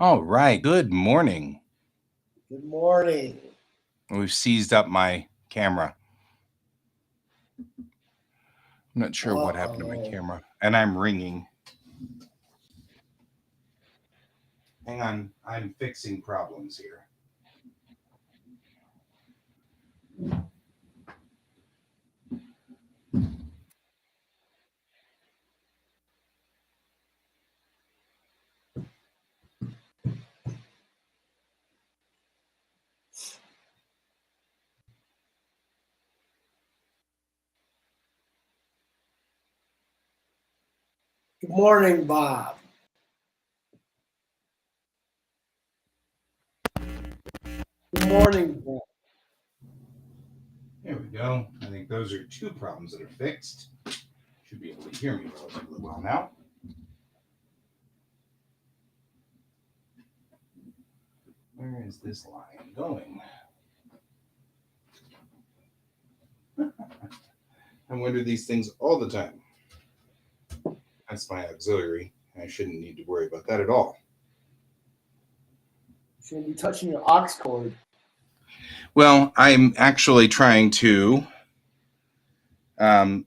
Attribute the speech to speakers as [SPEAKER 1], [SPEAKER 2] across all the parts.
[SPEAKER 1] All right. Good morning.
[SPEAKER 2] Good morning.
[SPEAKER 1] We've seized up my camera. I'm not sure what happened to my camera. And I'm ringing. Hang on. I'm fixing problems here.
[SPEAKER 2] Good morning, Bob. Good morning, Bob.
[SPEAKER 1] There we go. I think those are two problems that are fixed. Should be able to hear me relatively well now. Where is this line going? I wonder these things all the time. That's my auxiliary. I shouldn't need to worry about that at all.
[SPEAKER 2] You shouldn't be touching your aux cord.
[SPEAKER 1] Well, I'm actually trying to.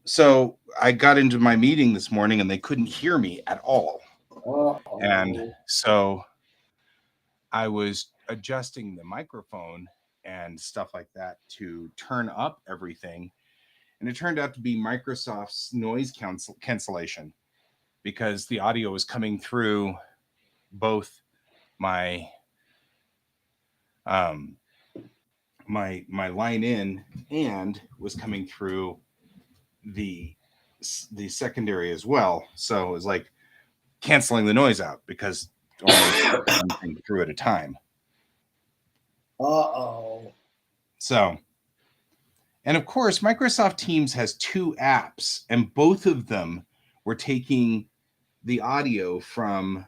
[SPEAKER 1] So I got into my meeting this morning and they couldn't hear me at all.
[SPEAKER 2] Uh-oh.
[SPEAKER 1] And so I was adjusting the microphone and stuff like that to turn up everything. And it turned out to be Microsoft's noise cancellation because the audio was coming through both my my line in and was coming through the secondary as well. So it was like canceling the noise out because only one thing through at a time.
[SPEAKER 2] Uh-oh.
[SPEAKER 1] So, and of course, Microsoft Teams has two apps, and both of them were taking the audio from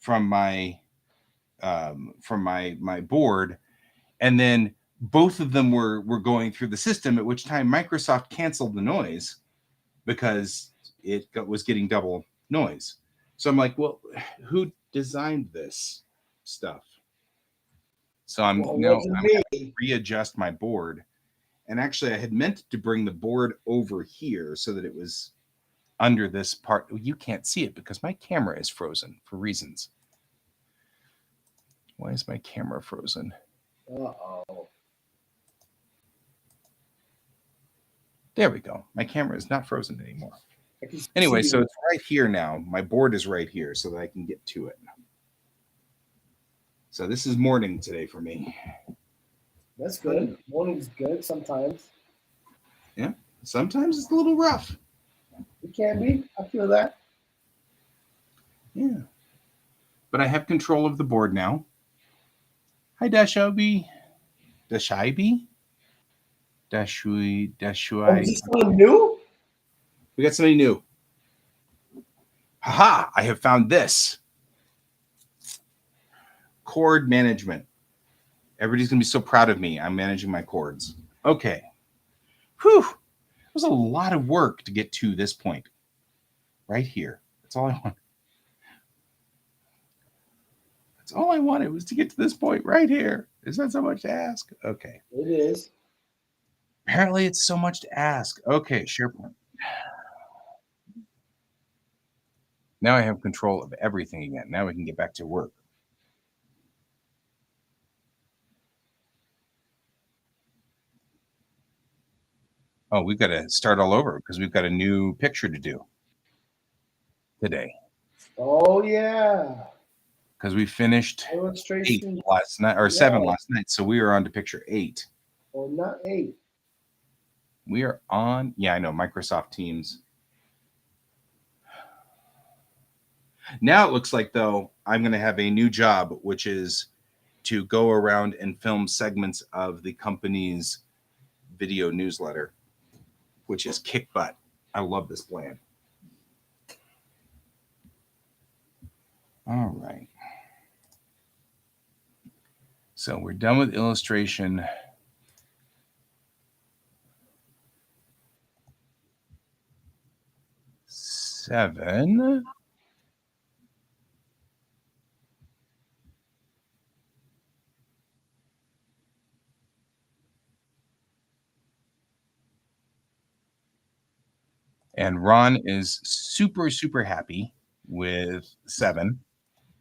[SPEAKER 1] my board, and then both of them were going through the system. At which time Microsoft canceled the noise because it was getting double noise. So I'm like, well, who designed this stuff? So I'm going to readjust my board. And actually, I had meant to bring the board over here so that it was under this part. You can't see it because my camera is frozen for reasons. Why is my camera frozen?
[SPEAKER 2] Uh-oh.
[SPEAKER 1] There we go. My camera is not frozen anymore. Anyway, so it's right here now. My board is right here so that I can get to it. So this is morning today for me.
[SPEAKER 2] That's good. Morning's good sometimes.
[SPEAKER 1] Yeah, sometimes it's a little rough.
[SPEAKER 2] It can be. I feel that.
[SPEAKER 1] Yeah. But I have control of the board now. Hi, Dashobi. Dashibi? Dashui.
[SPEAKER 2] Oh, is this something new?
[SPEAKER 1] We got something new. Haha, I have found this. Chord management. Everybody's going to be so proud of me. I'm managing my chords. Okay. Whew. It was a lot of work to get to this point. Right here. That's all I want. That's all I wanted was to get to this point right here. Is that so much to ask? Okay.
[SPEAKER 2] It is.
[SPEAKER 1] Apparently, it's so much to ask. Okay, SharePoint. Now I have control of everything again. Now we can get back to work. Oh, we've got to start all over because we've got a new picture to do today
[SPEAKER 2] Oh yeah,
[SPEAKER 1] because we finished 8
[SPEAKER 2] illustration.
[SPEAKER 1] last night or 7
[SPEAKER 2] Yeah,
[SPEAKER 1] last night. So we are on to picture 8.
[SPEAKER 2] or not 8.
[SPEAKER 1] We are on, yeah, I know, Microsoft Teams. Now it looks like, though, I'm going to have a new job, which is to go around and film segments of the company's video newsletter, which is kick butt. I love this plan. All right. So we're done with illustration. Seven. And Ron is super, super happy with 7.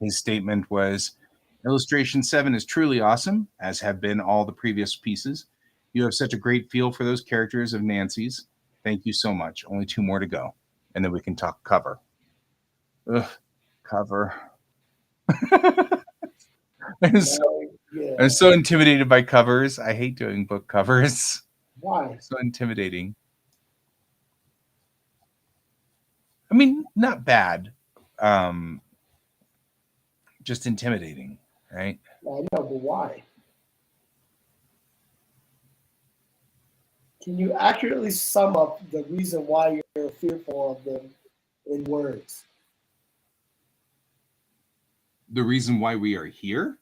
[SPEAKER 1] His statement was, illustration 7 is truly awesome, as have been all the previous pieces. You have such a great feel for those characters of Nancy's. Thank you so much. Only 2 more to go. And then we can talk cover. Ugh, cover.
[SPEAKER 2] Yeah.
[SPEAKER 1] I'm so intimidated by covers. I hate doing book covers.
[SPEAKER 2] Why?
[SPEAKER 1] So intimidating. I mean, not bad. Just intimidating, right?
[SPEAKER 2] I know, but why? Can you accurately sum up the reason why you're fearful of them in words?
[SPEAKER 1] The reason why we are here?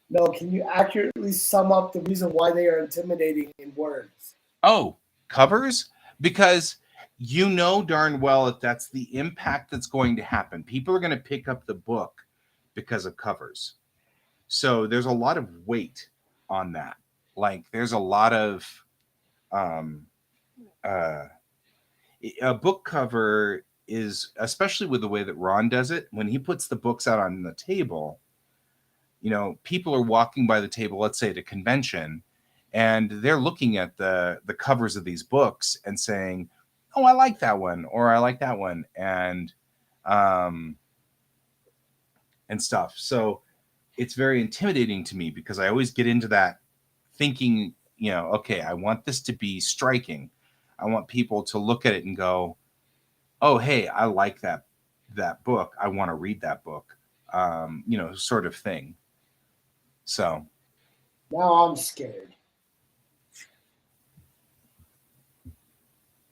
[SPEAKER 2] No, can you accurately sum up the reason why they are intimidating in words?
[SPEAKER 1] Oh, covers? Because you know darn well that that's the impact that's going to happen. People are going to pick up the book because of covers. So there's a lot of weight on that. Like there's a lot of um a book cover is, especially with the way that Ron does it, when he puts the books out on the table, you know, people are walking by the table, let's say at a convention, and they're looking at the covers of these books and saying, "Oh, I like that one," or "I like that one," um, and stuff. So it's very intimidating to me because I always get into that thinking, you know, okay, I want this to be striking. I want people to look at it and go, "Oh, hey, I like that book. I want to read that book." You know, sort of thing. So
[SPEAKER 2] Now I'm scared.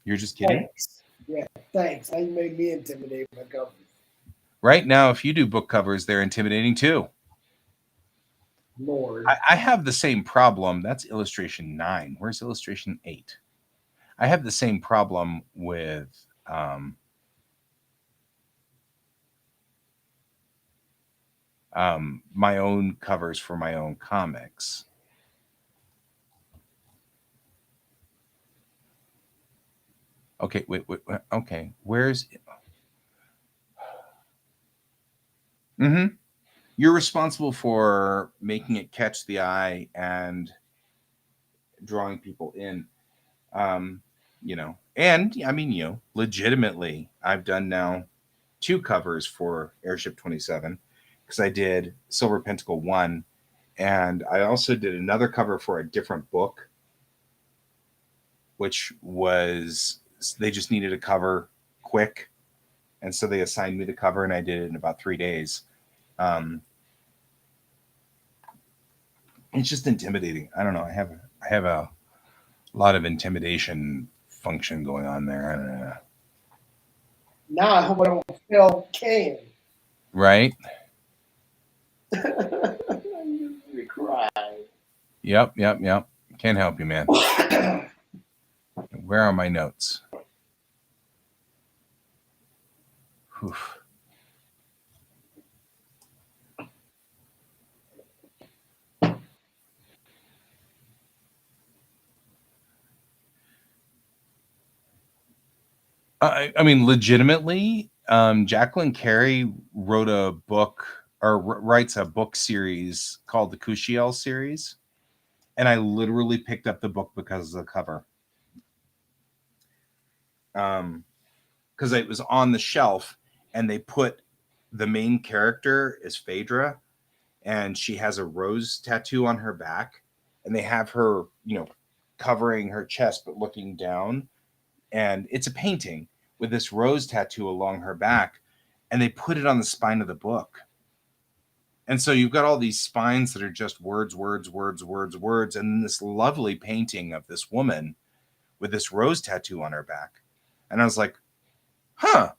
[SPEAKER 1] you're just kidding?
[SPEAKER 2] Thanks. Yeah, thanks. Now you made me intimidated by covers.
[SPEAKER 1] Right now, if you do book covers, they're intimidating too.
[SPEAKER 2] Lord.
[SPEAKER 1] I have the same problem. That's illustration 9. Where's illustration 8? I have the same problem with my own covers for my own comics. Okay, wait. Okay, where's? Mm-hmm. You're responsible for making it catch the eye and drawing people in. You know, and I mean, you know, legitimately, I've done now 2 covers for Airship 27 because I did Silver Pentacle 1, and I also did another cover for a different book, which was they just needed a cover quick, and so they assigned me the cover, and I did it in about 3 days. It's just intimidating. I don't know. I have a lot of intimidation function going on there. I don't know.
[SPEAKER 2] Now I hope I don't fail Cayen.
[SPEAKER 1] Right?
[SPEAKER 2] I'm gonna cry.
[SPEAKER 1] Yep. Can't help you, man. Where are my notes? Whew. I mean, legitimately, Jacqueline Carey wrote a book or writes a book series called the Cushiel series. And I literally picked up the book because of the cover. Because it was on the shelf and they put the main character is Phaedra and she has a rose tattoo on her back and they have her, covering her chest but looking down. And it's a painting with this rose tattoo along her back and they put it on the spine of the book. And so you've got all these spines that are just words, words, words, words, words, and then this lovely painting of this woman with this rose tattoo on her back. And I was like, huh,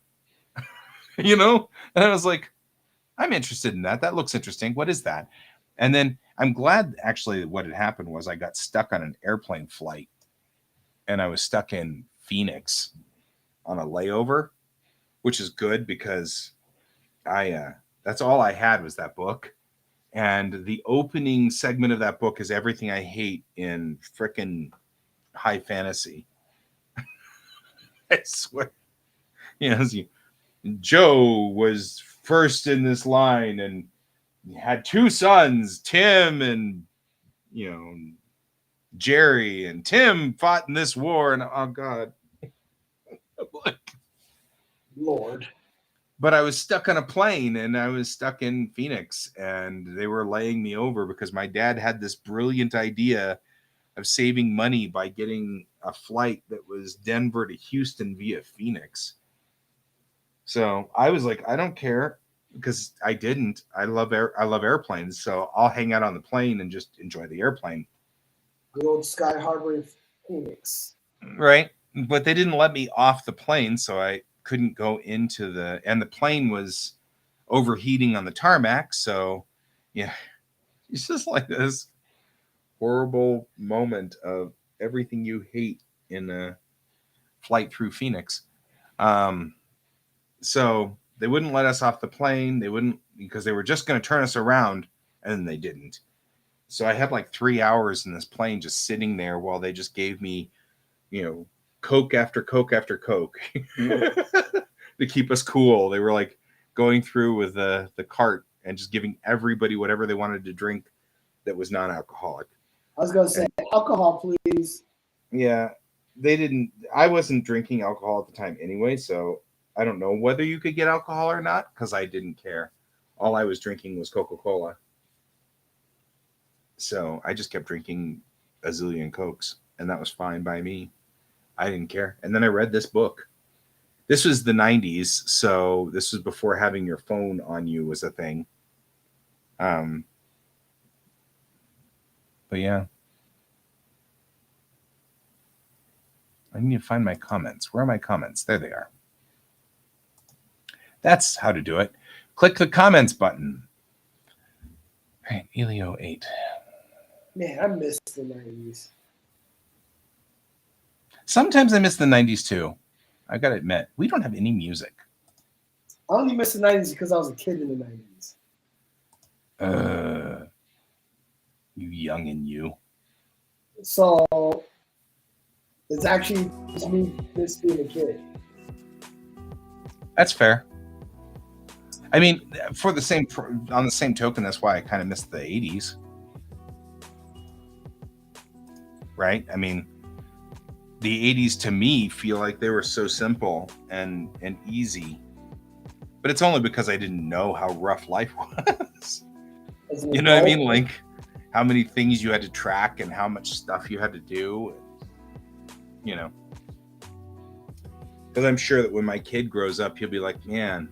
[SPEAKER 1] And I was like, I'm interested in that. That looks interesting. What is that? And then I'm glad actually what had happened was I got stuck on an airplane flight and I was stuck in Phoenix on a layover, which is good because that's all I had was that book. And the opening segment of that book is everything I hate in frickin' high fantasy. I swear. Joe was first in this line and had two sons, Tim and Jerry, and Tim fought in this war. And oh God,
[SPEAKER 2] Lord.
[SPEAKER 1] But I was stuck on a plane and I was stuck in Phoenix and they were laying me over because my dad had this brilliant idea of saving money by getting a flight that was Denver to Houston via Phoenix. So I was like, I don't care because I didn't. I love airplanes, so I'll hang out on the plane and just enjoy the airplane.
[SPEAKER 2] Good old Sky Harbor in Phoenix.
[SPEAKER 1] Right, but they didn't let me off the plane, so I couldn't go into and the plane was overheating on the tarmac. So yeah, it's just like this horrible moment of everything you hate in a flight through Phoenix. So they wouldn't let us off the plane. They wouldn't because they were just going to turn us around, and then they didn't. So I had like 3 hours in this plane just sitting there while they just gave me, Coke after Coke after Coke to keep us cool. They were like going through with the cart and just giving everybody whatever they wanted to drink that was non-alcoholic.
[SPEAKER 2] I was going to say, alcohol, please.
[SPEAKER 1] Yeah, they didn't. I wasn't drinking alcohol at the time anyway, so I don't know whether you could get alcohol or not because I didn't care. All I was drinking was Coca-Cola. So I just kept drinking a zillion Cokes, and that was fine by me. I didn't care. And then I read this book. This was the 90s, so this was before having your phone on you was a thing. But yeah. I need to find my comments. Where are my comments? There they are. That's how to do it. Click the comments button. All right, Elio 8.
[SPEAKER 2] Man, I miss the 90s.
[SPEAKER 1] Sometimes I miss the 90s too. I gotta admit, we don't have any music.
[SPEAKER 2] I only miss the 90s because I was a kid in the
[SPEAKER 1] 90s. You young and you.
[SPEAKER 2] So it's actually just me miss being a kid.
[SPEAKER 1] That's fair. I mean, on the same token, that's why I kind of miss the 80s. Right? I mean, the 80s to me feel like they were so simple and easy. But it's only because I didn't know how rough life was. You know what I mean? Like how many things you had to track and how much stuff you had to do. Because I'm sure that when my kid grows up, he'll be like, man,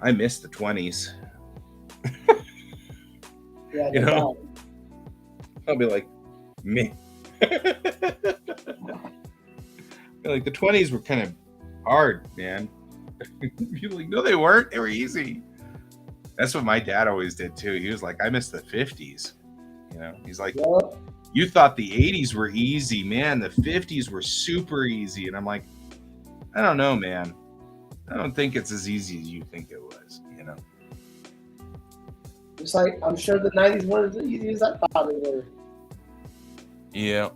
[SPEAKER 1] I miss the 20s.
[SPEAKER 2] Yeah,
[SPEAKER 1] I'll be like, me. Like the 20s were kind of hard, man. You're like, no, they weren't. They were easy. That's what my dad always did too. He was like, I miss the 50s. He's like, you thought the 80s were easy, man. The 50s were super easy. And I'm like, I don't know, man. I don't think it's as easy as you think it was,
[SPEAKER 2] It's like, I'm sure the 90s weren't as easy as I thought they were.
[SPEAKER 1] Yeah.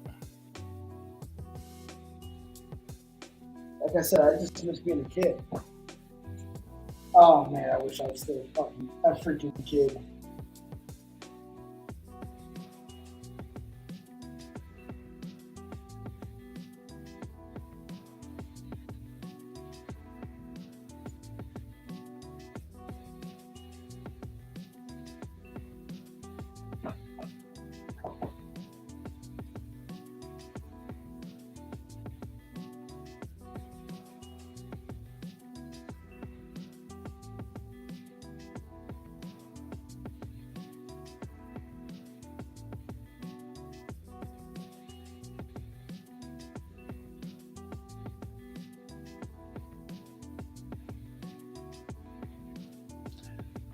[SPEAKER 2] Like I said, I just miss being a kid. Oh man, I wish I was still fucking a freaking kid.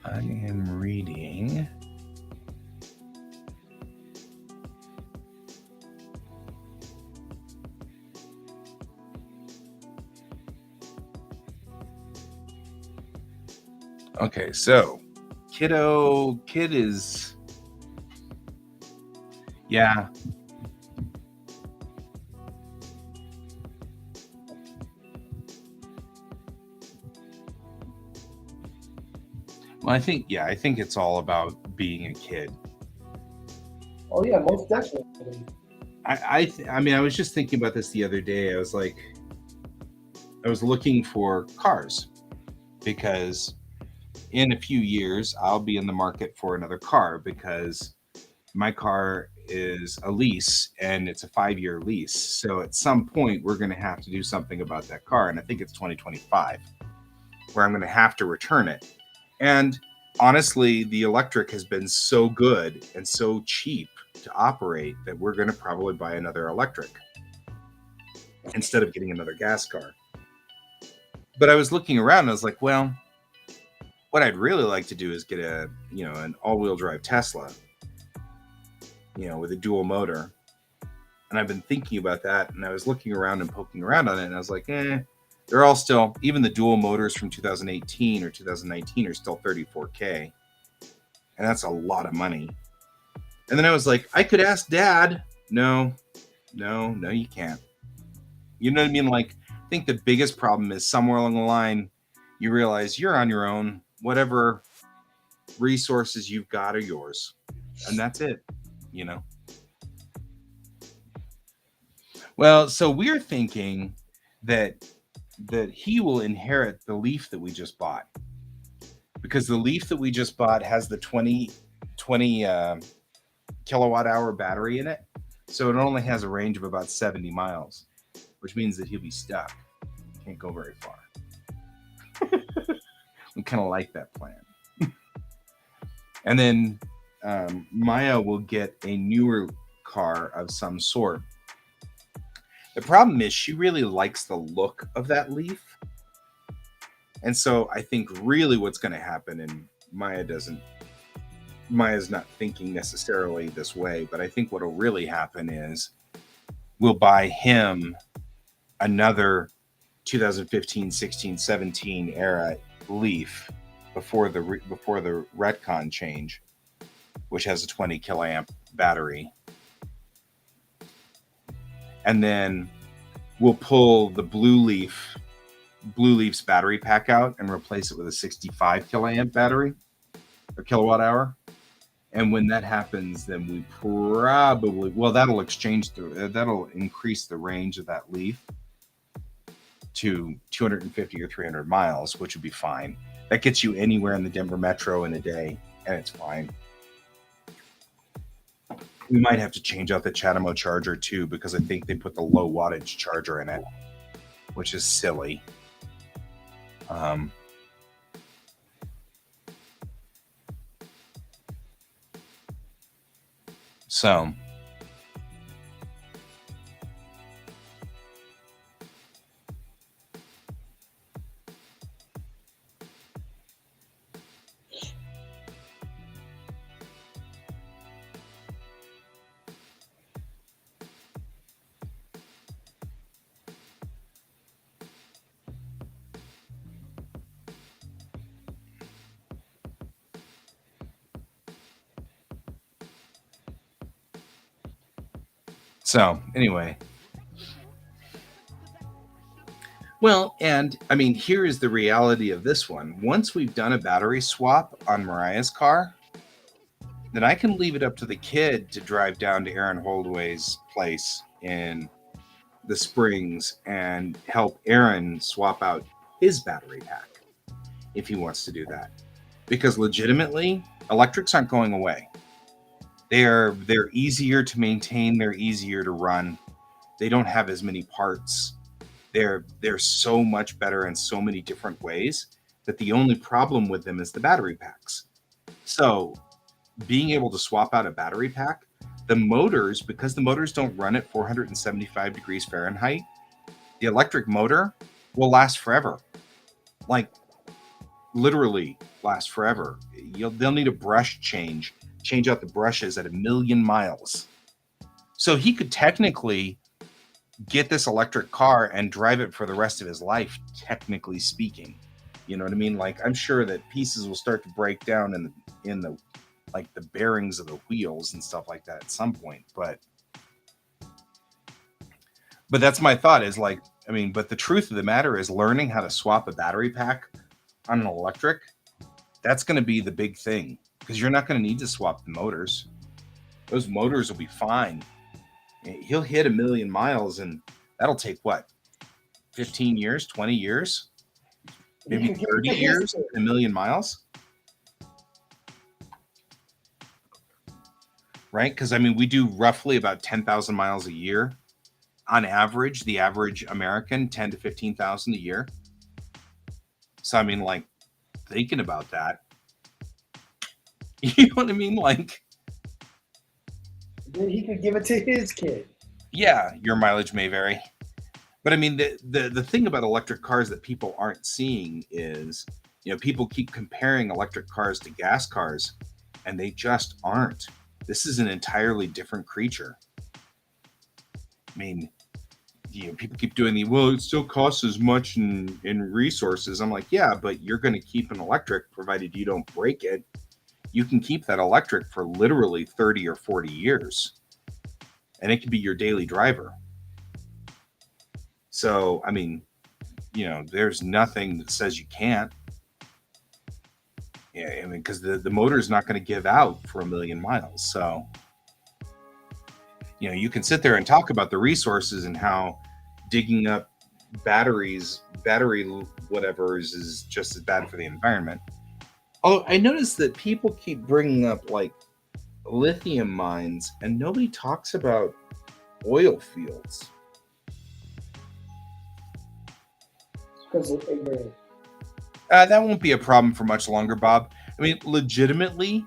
[SPEAKER 1] I am reading. Okay, so kid is, yeah. Well, I think it's all about being a kid.
[SPEAKER 2] Oh yeah, most definitely.
[SPEAKER 1] I mean, I was just thinking about this the other day. I was like, I was looking for cars because in a few years I'll be in the market for another car because my car is a lease and it's a 5-year lease. So at some point we're going to have to do something about that car, and I think it's 2025 where I'm going to have to return it. And honestly, the electric has been so good and so cheap to operate that we're going to probably buy another electric instead of getting another gas car. But I was looking around and I was like, well, what I'd really like to do is get an all-wheel drive Tesla, with a dual motor. And I've been thinking about that, and I was looking around and poking around on it, and I was like, they're all still, even the dual motors from 2018 or 2019 are still 34K. And that's a lot of money. And then I was like, I could ask Dad. No, you can't. You know what I mean? Like, I think the biggest problem is somewhere along the line, you realize you're on your own. Whatever resources you've got are yours. And that's it, you know? Well, so we're thinking that he will inherit the Leaf that we just bought, because the Leaf that we just bought has the 20 kilowatt hour battery in it, so it only has a range of about 70 miles, which means that he'll be stuck, can't go very far. We kind of like that plan. And then Maya will get a newer car of some sort. The problem is she really likes the look of that Leaf. And so I think really what's going to happen, and Maya's not thinking necessarily this way, but I think what will really happen is we'll buy him another 2015, 16, 17 era Leaf before the retcon change, which has a 20 kiloamp battery. And then we'll pull the Blue Leaf's battery pack out and replace it with a 65 kiloamp battery or kilowatt hour. And when that happens, then we probably, that'll increase the range of that Leaf to 250 or 300 miles, which would be fine. That gets you anywhere in the Denver metro in a day, and it's fine. We might have to change out the Chatamo charger too, because I think they put the low wattage charger in it, which is silly. So anyway, Well, and I mean, here is the reality of this one. Once we've done a battery swap on Mariah's car, then I can leave it up to the kid to drive down to Aaron Holdaway's place in the Springs and help Aaron swap out his battery pack if he wants to do that. Because legitimately, electrics aren't going away. They're easier to maintain, they're easier to run. They don't have as many parts. They're so much better in so many different ways that the only problem with them is the battery packs. So being able to swap out a battery pack, the motors, because the motors don't run at 475 degrees Fahrenheit, the electric motor will last forever. Like literally last forever. They'll need a brush change out the brushes at 1,000,000 miles. So he could technically get this electric car and drive it for the rest of his life, technically speaking. You know what I mean? Like, I'm sure that pieces will start to break down in the like the bearings of the wheels and stuff like that at some point. But that's my thought is like, I mean, but the truth of the matter is learning how to swap a battery pack on an electric, that's going to be the big thing because you're not going to need to swap the motors. Those motors will be fine. He'll hit 1,000,000 miles and that'll take what, 15 years, 20 years, maybe 30 years, 1,000,000 miles. Right? Because I mean, we do roughly about 10,000 miles a year on average. The average American, 10 to 15,000 a year. So I mean, like thinking about that, you know what I mean? Like,
[SPEAKER 2] then he could give it to his kid.
[SPEAKER 1] Yeah, your mileage may vary, but I mean, the thing about electric cars that people aren't seeing is, people keep comparing electric cars to gas cars, and they just aren't. This is an entirely different creature. I mean, people keep doing it still costs as much in resources. I'm like, yeah, but you're going to keep an electric provided you don't break it. You can keep that electric for literally 30 or 40 years, and it can be your daily driver. So, I mean, there's nothing that says you can't. Yeah, I mean, because the motor is not going to give out for 1,000,000 miles. So, you can sit there and talk about the resources and how digging up battery whatever is just as bad for the environment. Oh, I noticed that people keep bringing up like lithium mines, and nobody talks about oil fields.
[SPEAKER 2] Because of ignorance.
[SPEAKER 1] That won't be a problem for much longer, Bob. I mean, legitimately,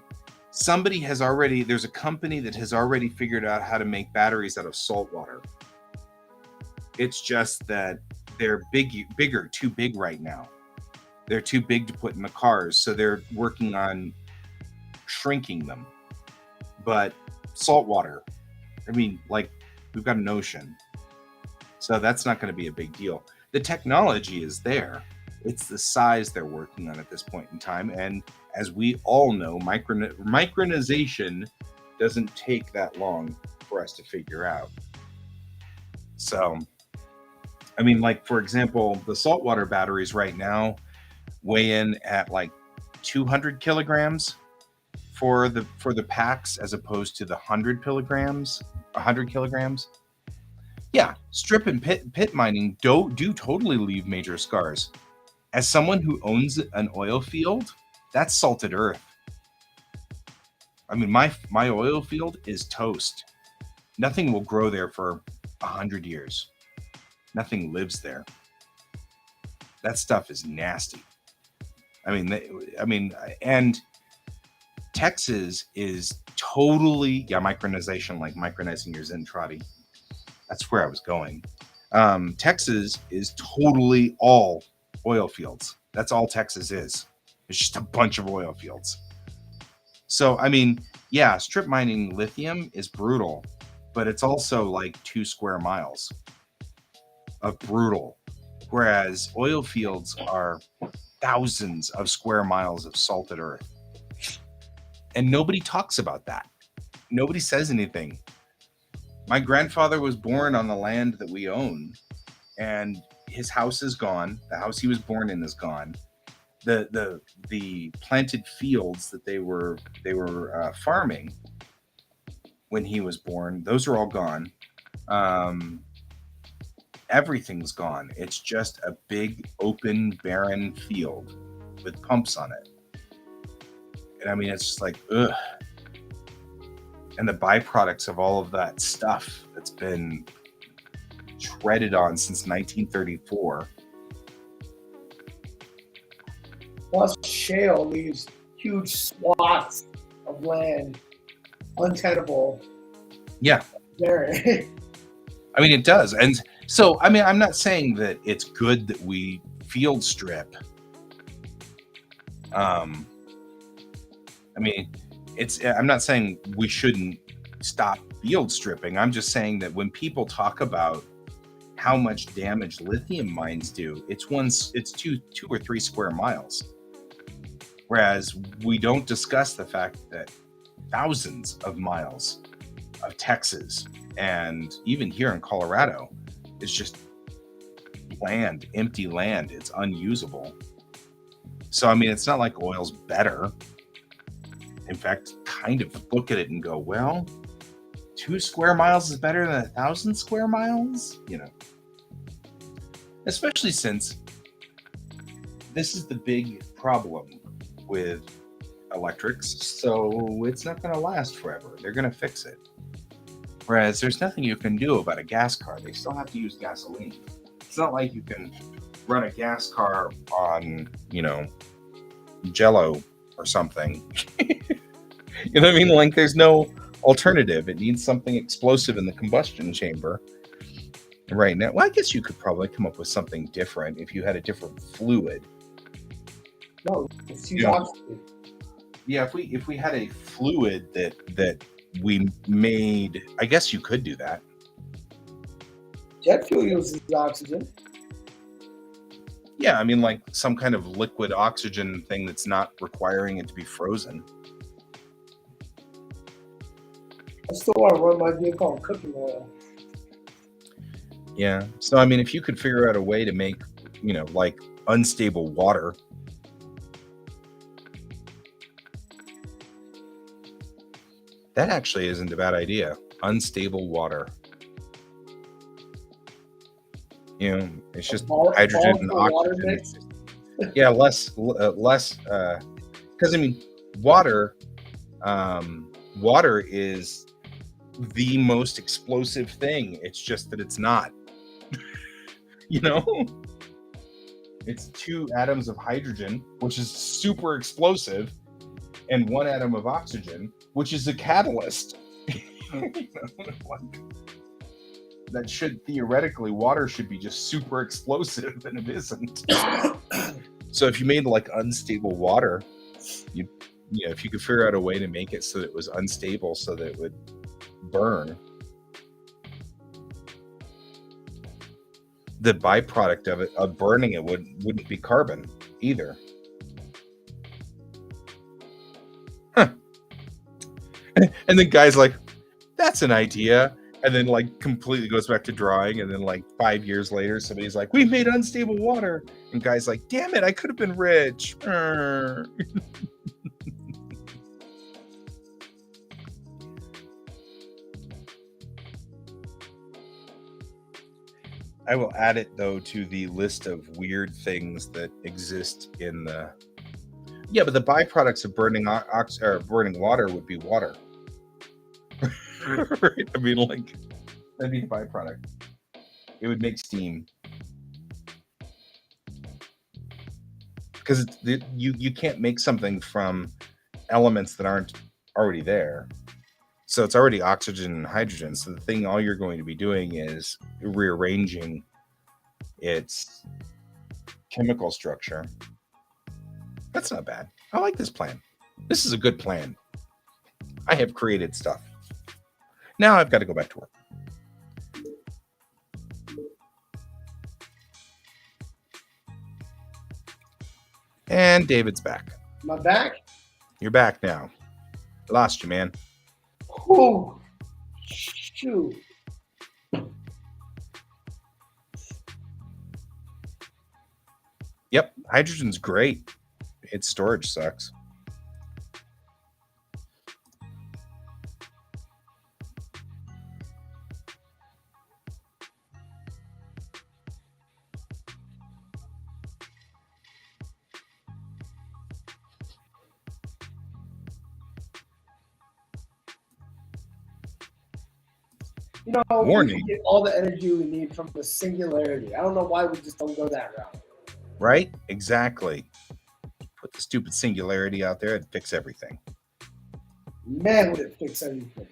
[SPEAKER 1] there's a company that has already figured out how to make batteries out of salt water. It's just that they're too big right now. They're too big to put in the cars, so they're working on shrinking them. But salt water, I mean, like, we've got an ocean, so that's not going to be a big deal. The technology is there. It's the size they're working on at this point in time. And as we all know, micronization doesn't take that long for us to figure out. So, I mean, like, for example, the saltwater batteries right now weigh in at like 200 kilograms for the packs as opposed to the 100 kilograms. Yeah, strip and pit mining do totally leave major scars. As someone who owns an oil field, that's salted earth. I mean, my oil field is toast. Nothing will grow there for 100 years. Nothing lives there. That stuff is nasty. And Texas is totally, micronization, like micronizing your Zentradi. That's where I was going. Texas is totally all oil fields. That's all Texas is. It's just a bunch of oil fields. So, I mean, yeah, strip mining lithium is brutal, but it's also like 2 square miles of brutal. Whereas oil fields are thousands of square miles of salted earth. And nobody talks about that. Nobody says anything. My grandfather was born on the land that we own. and his house is gone. The house he was born in is gone. The planted fields that they were farming when he was born, those are all gone. Um, Everything's gone. It's just a big open barren field with pumps on it. And I mean, it's just like, ugh. And the byproducts of all of that stuff that's been treaded on since 1934.
[SPEAKER 2] Plus, shale leaves huge swaths of land untenable.
[SPEAKER 1] Yeah.
[SPEAKER 2] There.
[SPEAKER 1] I mean, it does. And so, I mean, I'm not saying that it's good that we field strip. I mean, I'm not saying we shouldn't stop field stripping. I'm just saying that when people talk about how much damage lithium mines do, it's two or three square miles. Whereas we don't discuss the fact that thousands of miles of Texas and even here in Colorado is just land, empty land. It's unusable. So, I mean, it's not like oil's better. In fact, kind of look at it and go, well, 2 square miles is better than 1,000 square miles, you know. Especially since this is the big problem with electrics, so it's not going to last forever. They're going to fix it. Whereas there's nothing you can do about a gas car. They still have to use gasoline. It's not like you can run a gas car on, you know, Jello or something. You know what I mean? Like, there's no alternative. It needs something explosive in the combustion chamber. Right now, well, I guess you could probably come up with something different if you had a different fluid.
[SPEAKER 2] No, it's huge oxygen.
[SPEAKER 1] Yeah, if we had a fluid that we made, I guess you could do that.
[SPEAKER 2] Jet fuel uses oxygen.
[SPEAKER 1] Yeah, I mean, like some kind of liquid oxygen thing that's not requiring it to be frozen.
[SPEAKER 2] I still want to run my vehicle on cooking oil.
[SPEAKER 1] Yeah, so I mean, if you could figure out a way to make, you know, like unstable water. That actually isn't a bad idea. Unstable water. You know, it's just hydrogen and oxygen. Yeah, less, because I mean, water is the most explosive thing. It's just that it's not. You know, it's 2 atoms of hydrogen, which is super explosive, and 1 atom of oxygen, which is a catalyst. You know, like, that should theoretically, water should be just super explosive, and it isn't. So if you made like unstable water, you know, if you could figure out a way to make it so that it was unstable, so that it would burn, the byproduct of burning it wouldn't be carbon either. Huh. And then guy's like, that's an idea. And then like completely goes back to drawing. And then like 5 years later, somebody's like, we made unstable water. And guy's like, damn it, I could have been rich. I will add it though to the list of weird things that exist in the. Yeah, but the byproducts of burning burning water would be water. Right? I mean, like, that'd be the byproduct. It would make steam. Because you can't make something from elements that aren't already there. So it's already oxygen and hydrogen. So the thing, all you're going to be doing is rearranging its chemical structure. That's not bad. I like this plan. This is a good plan. I have created stuff. Now I've got to go back to work. And David's back.
[SPEAKER 2] Am I back?
[SPEAKER 1] You're back now. Lost you, man.
[SPEAKER 2] Oh, shoot.
[SPEAKER 1] Yep, hydrogen's great. Its storage sucks.
[SPEAKER 2] You know, we
[SPEAKER 1] Warning.
[SPEAKER 2] can get all the energy we need from the singularity. I don't know why we just don't go that route.
[SPEAKER 1] Right? Exactly. Put the stupid singularity out there and fix everything.
[SPEAKER 2] Man, would it fix everything.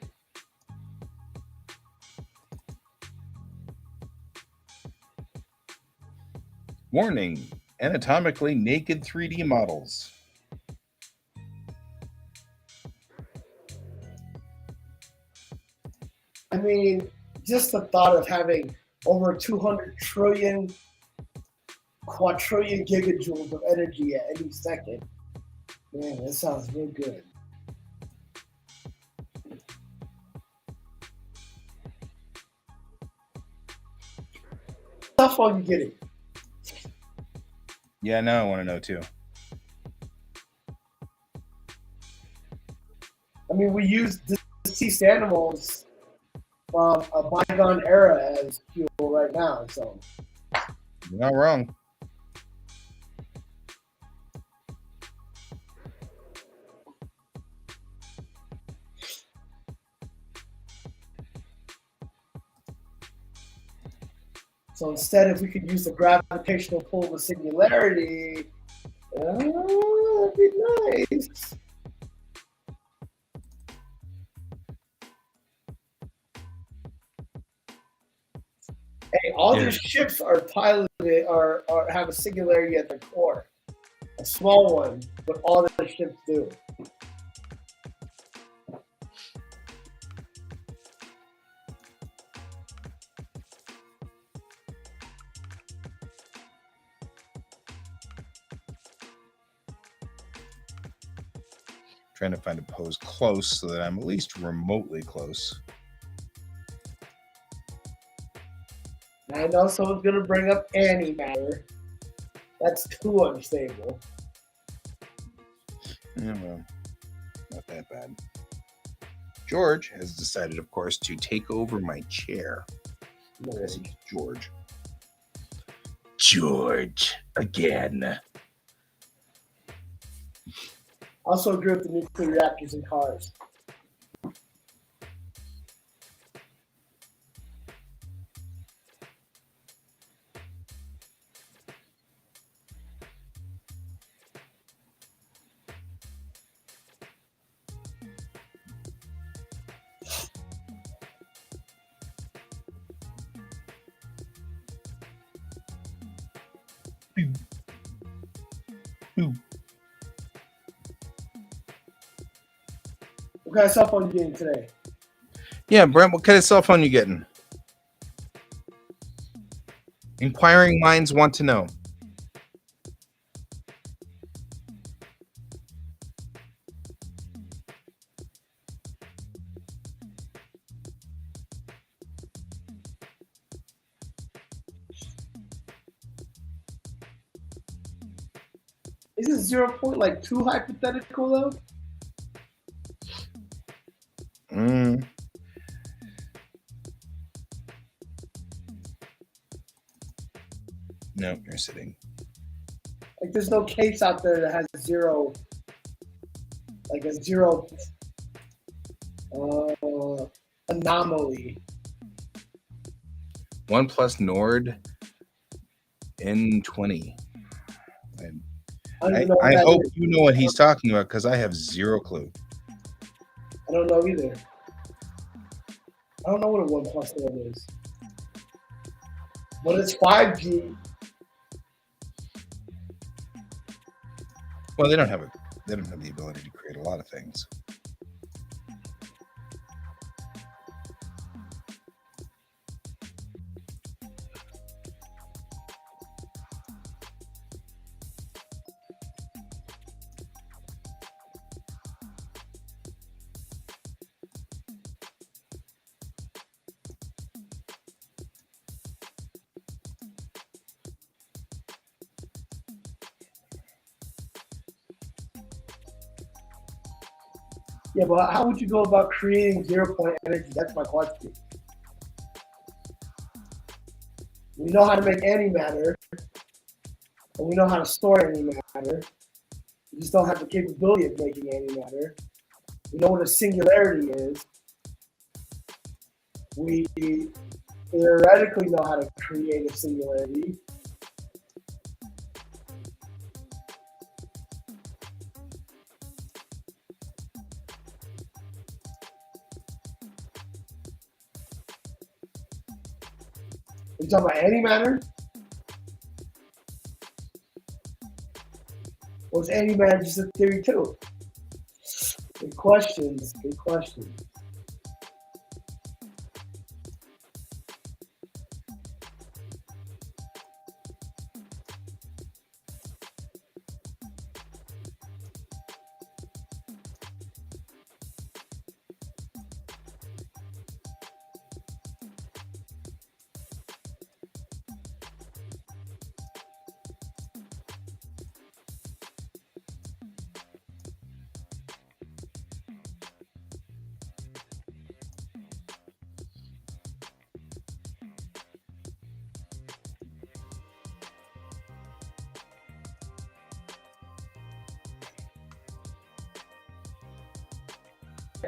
[SPEAKER 1] Warning. Anatomically naked 3D models.
[SPEAKER 2] I mean, just the thought of having over 200 trillion, quadrillion gigajoules of energy at any second. Man, that sounds real good. How far are you getting?
[SPEAKER 1] Yeah, now I want to know too.
[SPEAKER 2] I mean, we use deceased animals from a bygone era as fuel right now, so.
[SPEAKER 1] You're not wrong.
[SPEAKER 2] So instead, if we could use the gravitational pull of the singularity, that'd be nice. Hey, all
[SPEAKER 1] Yeah.
[SPEAKER 2] these ships are piloted or have a singularity at their core. A small one, but all the ships do.
[SPEAKER 1] Trying to find a pose close so that I'm at least remotely close.
[SPEAKER 2] I know someone's gonna bring up antimatter. That's too unstable.
[SPEAKER 1] Yeah, well, not that bad. George has decided, of course, to take over my chair. Because he's George. George again.
[SPEAKER 2] Also agree with the nuclear reactors in cars. What kind of cell phone are you getting today?
[SPEAKER 1] Yeah, Brent, what kind of cell phone you getting? Inquiring minds want to know.
[SPEAKER 2] Isn't 0 point like too hypothetical though?
[SPEAKER 1] No, you're sitting.
[SPEAKER 2] Like there's no case out there that has zero, like a zero anomaly.
[SPEAKER 1] OnePlus Nord N20. I hope you know what he's talking about because I have zero clue.
[SPEAKER 2] I don't know either. I don't know what a OnePlus Nord is. But it's 5G.
[SPEAKER 1] Well, they don't have the ability to create a lot of things.
[SPEAKER 2] Yeah, but how would you go about creating 0-point energy? That's my question. We know how to make antimatter, and we know how to store antimatter. We just don't have the capability of making antimatter. We know what a singularity is. We theoretically know how to create a singularity. Are you talking about antimatter? Or is antimatter just a theory too? Good questions. Good questions.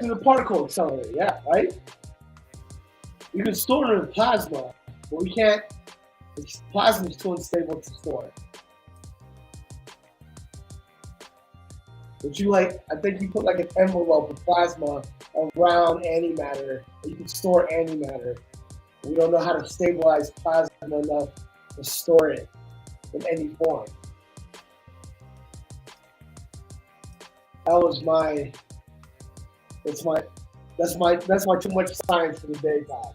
[SPEAKER 2] To the particle accelerator, yeah, right? You can store it in plasma, but we can't. Plasma is too unstable to store. But I think you put like an envelope of plasma around antimatter, and you can store antimatter. We don't know how to stabilize plasma enough to store it in any form. That's my too much science for the day, Todd.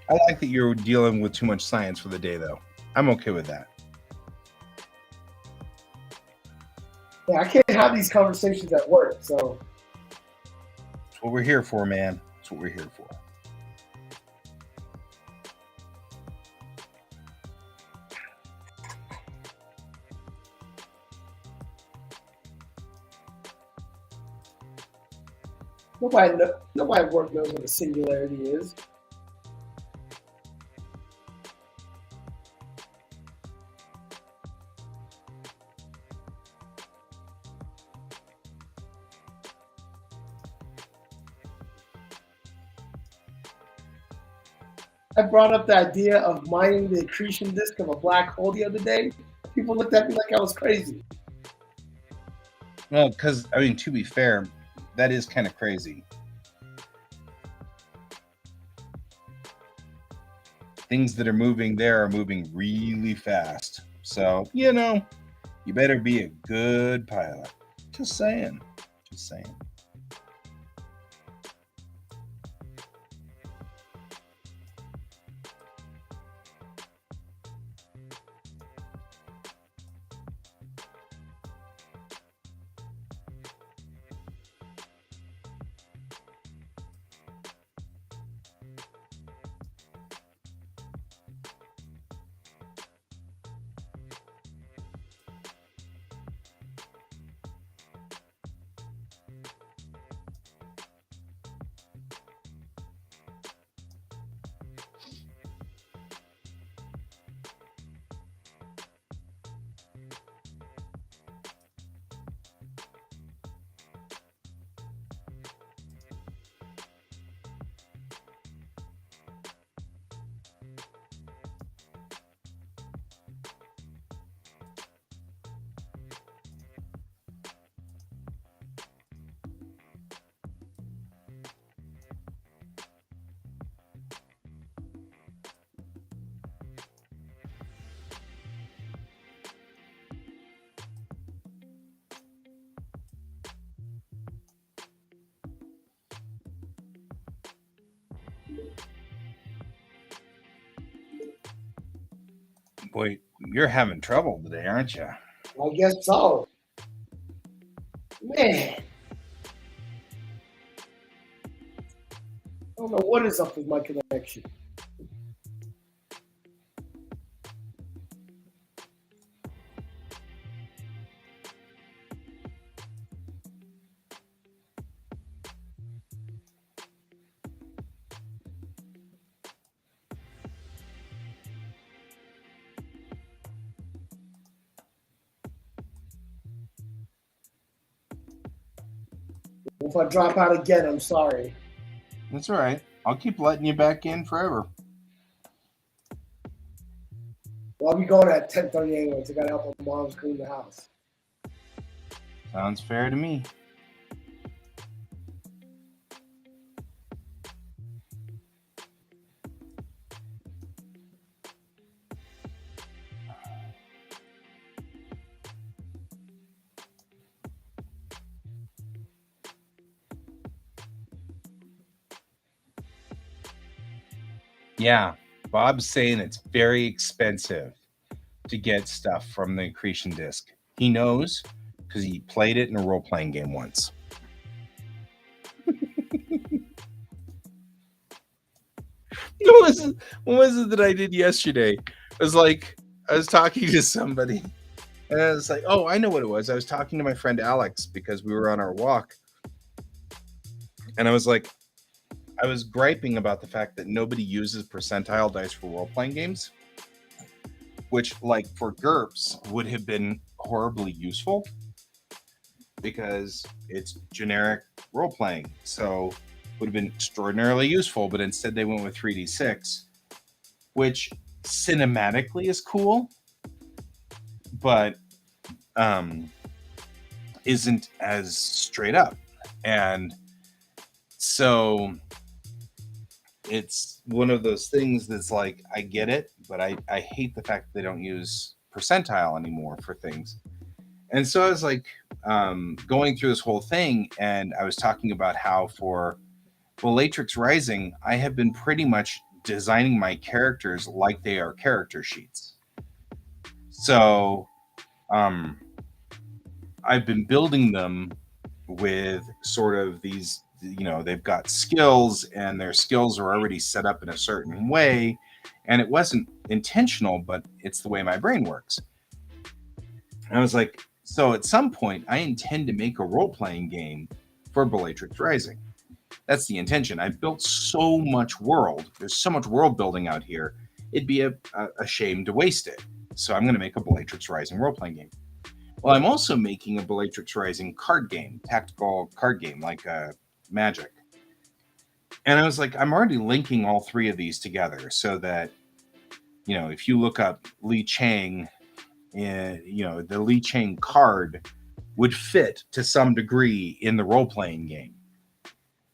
[SPEAKER 1] I like that you're dealing with too much science for the day, though. I'm okay with that.
[SPEAKER 2] Yeah, I can't have these conversations at work, so.
[SPEAKER 1] That's what we're here for, man. That's what we're here for.
[SPEAKER 2] Nobody at work knows what a singularity is. I brought up the idea of mining the accretion disk of a black hole the other day. People looked at me like I was crazy.
[SPEAKER 1] Well, because, I mean, to be fair, that is kind of crazy. Things that are moving there are moving really fast. So, you better be a good pilot. Just saying. Just saying. Boy, you're having trouble today, aren't you?
[SPEAKER 2] I guess so. Man. I don't know what is up with my connection. If I drop out again, I'm sorry.
[SPEAKER 1] That's all right. I'll keep letting you back in forever.
[SPEAKER 2] Well, I'll be going at 10:30 anyway, so I gotta help my mom clean the house.
[SPEAKER 1] Sounds fair to me. Yeah, Bob's saying it's very expensive to get stuff from the accretion disc. He knows because he played it in a role-playing game once. What was it that I did yesterday? It was like I was talking to somebody, and I was like, "Oh, I know what it was." I was talking to my friend Alex because we were on our walk, and I was like, I was griping about the fact that nobody uses percentile dice for role-playing games, which, like, for GURPS would have been horribly useful because it's generic role-playing. So would have been extraordinarily useful, but instead they went with 3d6, which cinematically is cool, but isn't as straight up. And so it's one of those things that's like, I get it, but I hate the fact that they don't use percentile anymore for things. And so I was like going through this whole thing, and I was talking about how for Bellatrix Rising, I have been pretty much designing my characters like they are character sheets. So I've been building them with sort of these, they've got skills, and their skills are already set up in a certain way. And it wasn't intentional, but it's the way my brain works. And I was like, so at some point, I intend to make a role-playing game for Bellatrix Rising. That's the intention. I've built so much world. There's so much world building out here. It'd be a shame to waste it. So I'm going to make a Bellatrix Rising role-playing game. Well, I'm also making a Bellatrix Rising card game, tactical card game, like Magic. And I was like, I'm already linking all three of these together so that, if you look up Li Chang, the Li Chang card would fit to some degree in the role-playing game.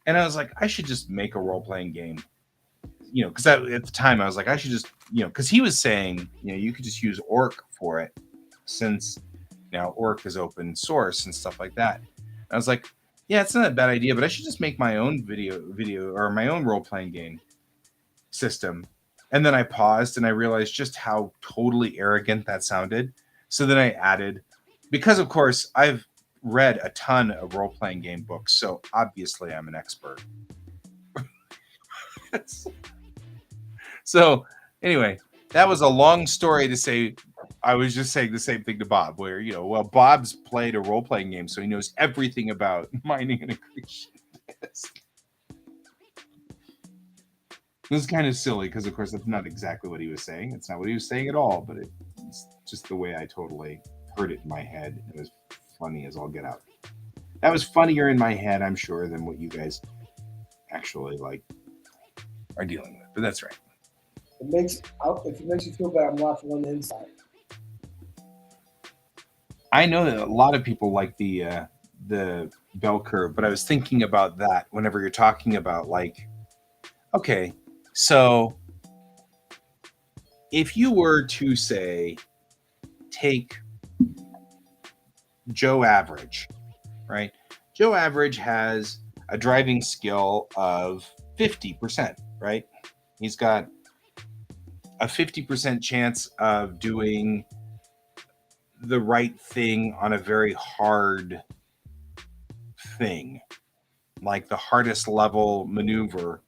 [SPEAKER 1] And I was like, I should just make a role-playing game, because at the time I was like, I should just, because he was saying, you could just use Orc for it, since now Orc is open source and stuff like that. And I was like, yeah, it's not a bad idea, but I should just make my own video or my own role-playing game system. And then I paused and I realized just how totally arrogant that sounded. So then I added, because of course I've read a ton of role-playing game books, so obviously I'm an expert. So anyway, that was a long story to say. I was just saying the same thing to Bob, where, Bob's played a role-playing game, so he knows everything about mining and accretion. This is kind of silly because, of course, that's not exactly what he was saying. It's not what he was saying at all, but it's just the way I totally heard it in my head. It was funny as all get out. That was funnier in my head, I'm sure, than what you guys actually are dealing with. But that's right.
[SPEAKER 2] If it makes you feel bad, I'm laughing on the inside.
[SPEAKER 1] I know that a lot of people like the bell curve, but I was thinking about that whenever you're talking about, okay, so if you were to say, take Joe Average, right? Joe Average has a driving skill of 50%, right? He's got a 50% chance of doing the right thing on a very hard thing, like the hardest level maneuver.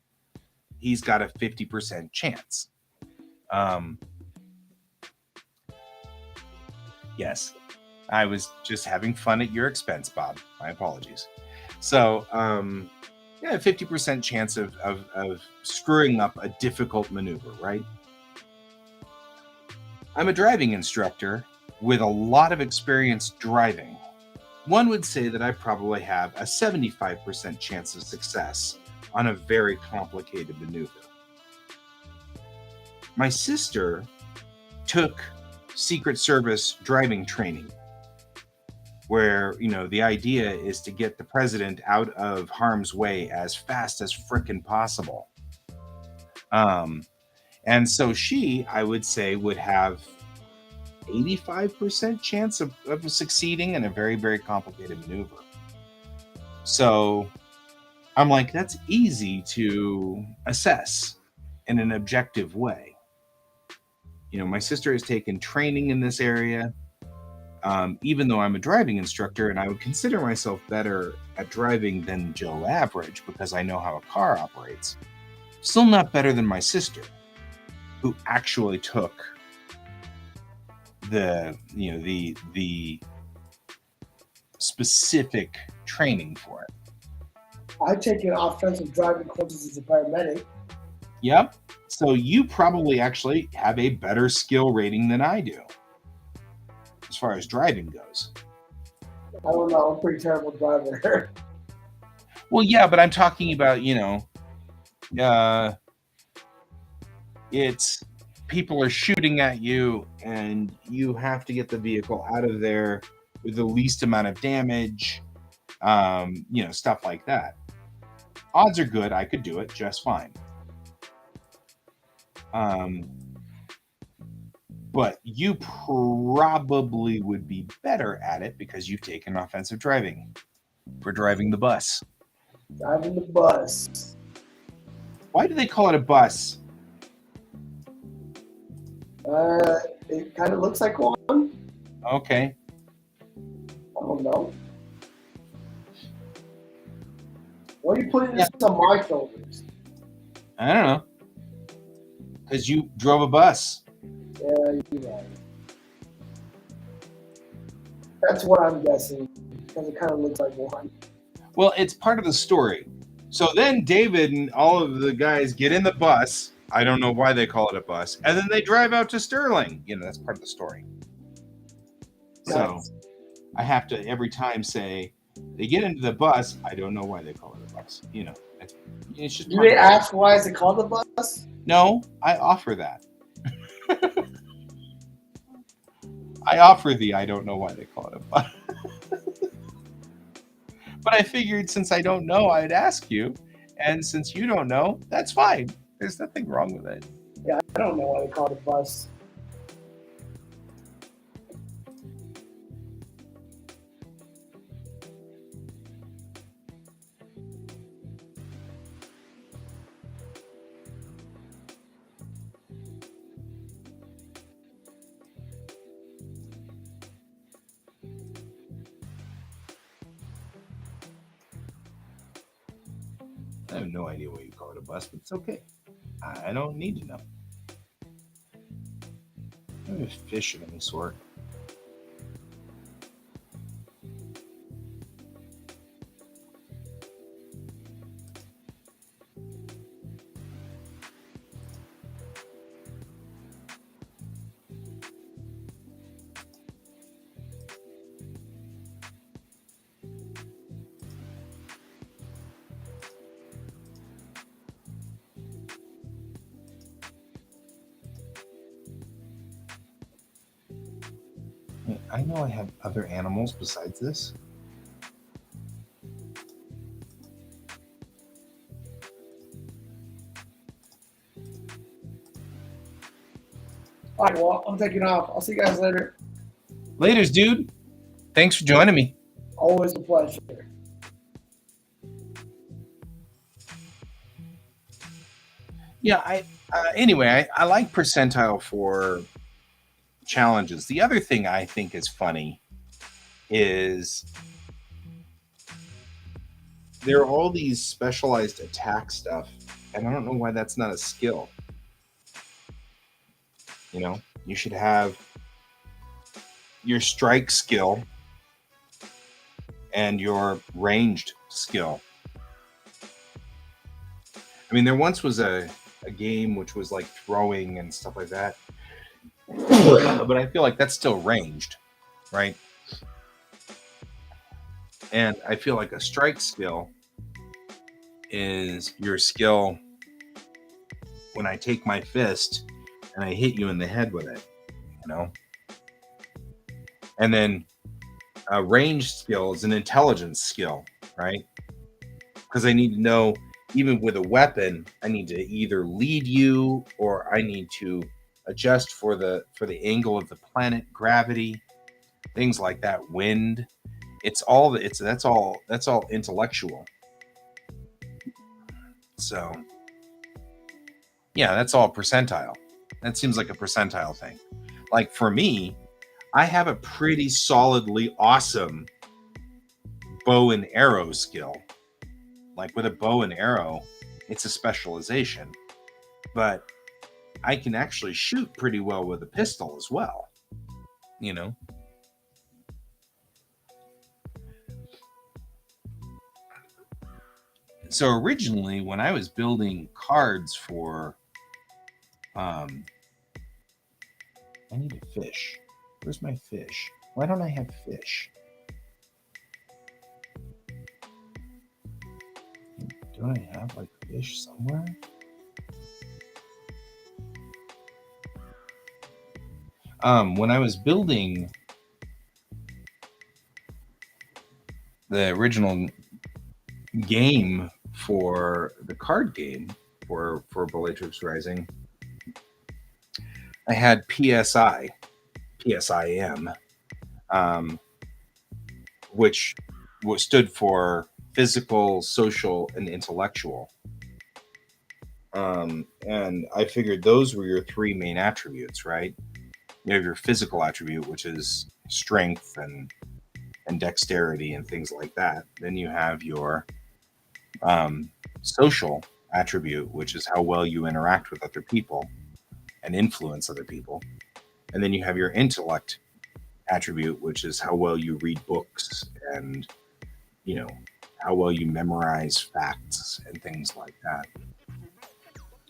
[SPEAKER 1] He's got a 50% chance. Yes, I was just having fun at your expense, Bob. My apologies. So, 50% chance of screwing up a difficult maneuver, right? I'm a driving instructor with a lot of experience driving. one would say that I probably have a 75% chance of success on a very complicated maneuver. My sister took Secret Service driving training, where, the idea is to get the president out of harm's way as fast as frickin' possible. And so she, I would say, would have 85% chance of succeeding in a very, very complicated maneuver. So I'm like, that's easy to assess in an objective way. My sister has taken training in this area. Even though I'm a driving instructor and I would consider myself better at driving than Joe average because I know how a car operates, still not better than my sister, who actually took the specific training for it.
[SPEAKER 2] I've taken offensive driving courses as a paramedic.
[SPEAKER 1] Yep. So you probably actually have a better skill rating than I do as far as driving goes.
[SPEAKER 2] I don't know. I'm a pretty terrible driver.
[SPEAKER 1] Well, yeah, but I'm talking about, it's people are shooting at you and you have to get the vehicle out of there with the least amount of damage, stuff like that. Odds are good. I could do it just fine. But you probably would be better at it because you've taken offensive driving for driving the bus.
[SPEAKER 2] Driving the bus.
[SPEAKER 1] Why do they call it a bus?
[SPEAKER 2] It kind of looks like one.
[SPEAKER 1] Okay.
[SPEAKER 2] I don't know. Why are you putting this on my shoulders?
[SPEAKER 1] I don't know. Because you drove a bus.
[SPEAKER 2] Yeah, you're right. That's what I'm guessing, because it kind of looks like one.
[SPEAKER 1] Well, it's part of the story. So then David and all of the guys get in the bus. I don't know why they call it a bus. And then they drive out to Sterling. That's part of the story. So I have to every time say, they get into the bus. I don't know why they call it a bus. It's just.
[SPEAKER 2] Do they ask why is it called a bus?
[SPEAKER 1] No, I offer that. I offer the I don't know why they call it a bus. But I figured since I don't know, I'd ask you. And since you don't know, that's fine. There's nothing wrong with it.
[SPEAKER 2] Yeah, I don't know why they call it a bus.
[SPEAKER 1] I have no idea why you call it a bus, but it's okay. I don't need to know. Maybe a fish of any sort. I know I have other animals besides this.
[SPEAKER 2] All right, well, I'm taking off. I'll see you guys later.
[SPEAKER 1] Laters, dude. Thanks for joining me.
[SPEAKER 2] Always a pleasure.
[SPEAKER 1] Yeah, I like percentile for challenges. The other thing I think is funny is there are all these specialized attack stuff, and I don't know why that's not a skill. You should have your strike skill and your ranged skill. I mean, there once was a game which was like throwing and stuff like that. But I feel like that's still ranged, right? And I feel like a strike skill is your skill when I take my fist and I hit you in the head with it, you know? And then a range skill is an intelligence skill, right? Because I need to know, even with a weapon, I need to either lead you or I need to adjust for the angle of the planet, gravity, things like that, wind. It's all that's all intellectual. So yeah, that's all percentile. That seems like a percentile thing. Like for me, I have a pretty solidly awesome bow and arrow skill. Like with a bow and arrow, it's a specialization, but I can actually shoot pretty well with a pistol as well, you know? So originally, when I was building cards for, I need a fish. Where's my fish? Why don't I have fish? Don't I have like fish somewhere? When I was building the original game for the card game for Bellatrix Rising, I had PSIM, which stood for physical, social, and intellectual. And I figured those were your three main attributes, right? You have your physical attribute, which is strength and dexterity and things like that. Then you have your social attribute, which is how well you interact with other people and influence other people. And then you have your intellect attribute, which is how well you read books and, you know, how well you memorize facts and things like that.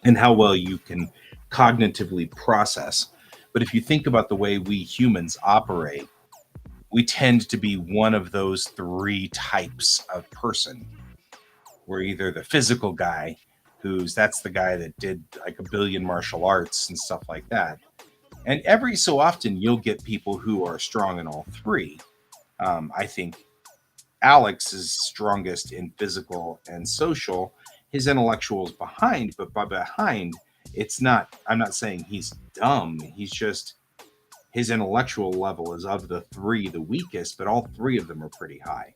[SPEAKER 1] And how well you can cognitively process. But if you think about the way we humans operate, we tend to be one of those three types of person. We're either the physical guy, that's the guy that did like a billion martial arts and stuff like that. And every so often, you'll get people who are strong in all three. I think Alex is strongest in physical and social. His intellectual is behind, but by behind, it's not. I'm not saying he's dumb. He's just his intellectual level is of the three the weakest, but all three of them are pretty high.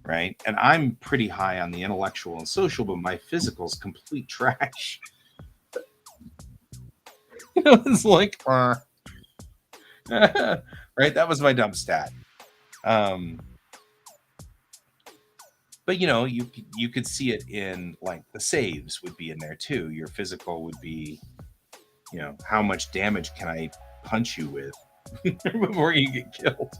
[SPEAKER 1] Right? And I'm pretty high on the intellectual and social, but my physical is complete trash. It's like, right? That was my dumb stat. But you could see it in like the saves would be in there too. Your physical would be, how much damage can I punch you with before you get killed?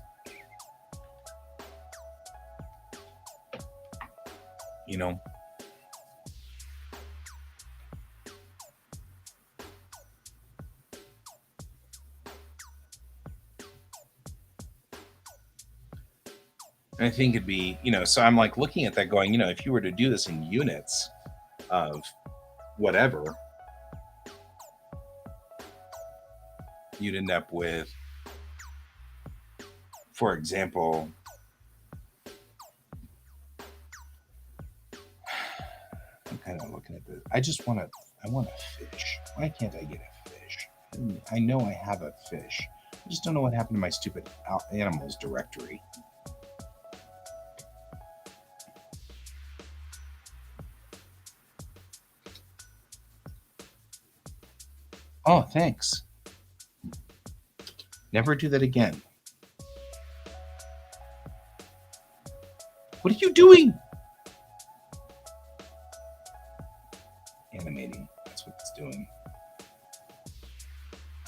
[SPEAKER 1] And I think it'd be, so I'm like looking at that going, if you were to do this in units of whatever, you'd end up with, for example, I'm kind of looking at this. I want a fish. Why can't I get a fish? I know I have a fish. I just don't know what happened to my stupid animals directory. Oh, thanks. Never do that again. What are you doing? Animating. That's what it's doing.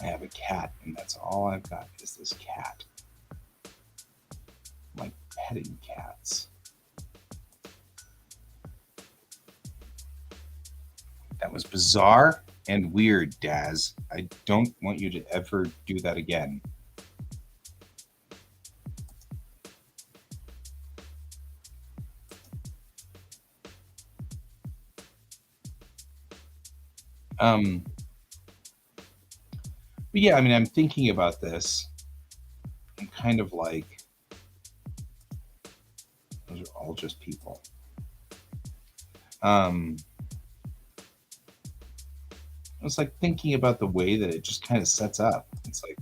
[SPEAKER 1] I have a cat, and that's all I've got is this cat. I'm like petting cats. That was bizarre and weird, Daz. I don't want you to ever do that again. Um, but yeah, I mean, I'm thinking about this. I'm kind of like, those are all just people. I was like thinking about the way that it just kind of sets up. It's like,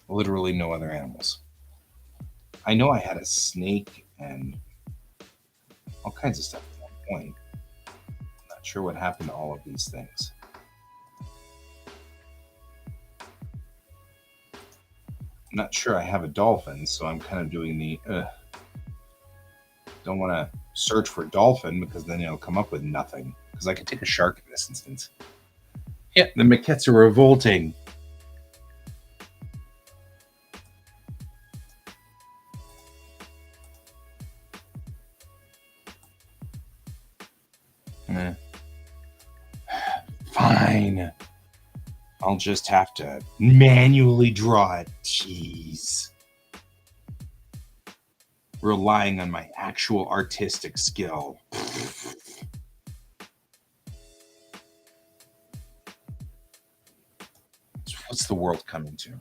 [SPEAKER 1] literally no other animals. I know I had a snake and all kinds of stuff at one point. Not sure what happened to all of these things. I'm not sure I have a dolphin, so I'm kind of doing the don't want to search for dolphin because then it'll come up with nothing. Because I could take a shark in this instance. Yeah, the maquettes are revolting. Fine. I'll just have to manually draw it. Jeez. Relying on my actual artistic skill. What's the world coming to?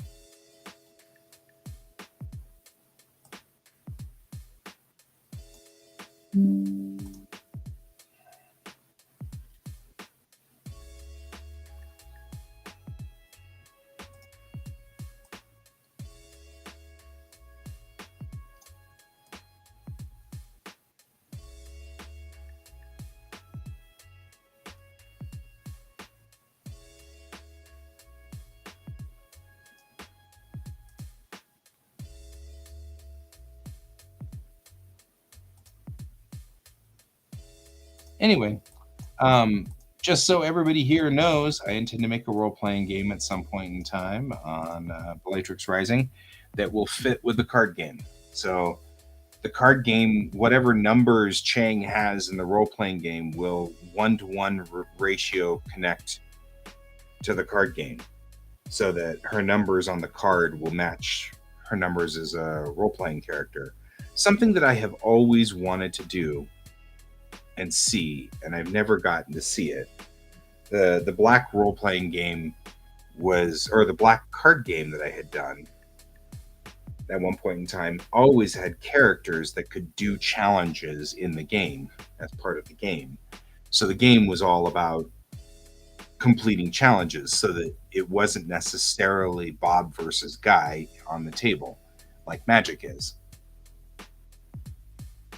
[SPEAKER 1] Anyway, just so everybody here knows, I intend to make a role-playing game at some point in time on Bellatrix Rising that will fit with the card game. So the card game, whatever numbers Chang has in the role-playing game, will 1-to-1 ratio connect to the card game, so that her numbers on the card will match her numbers as a role-playing character. Something that I have always wanted to do and see, and I've never gotten to see it. The black role playing game was, or the black card game that I had done at one point in time, always had characters that could do challenges in the game as part of the game. So the game was all about completing challenges, so that it wasn't necessarily Bob versus Guy on the table like Magic is.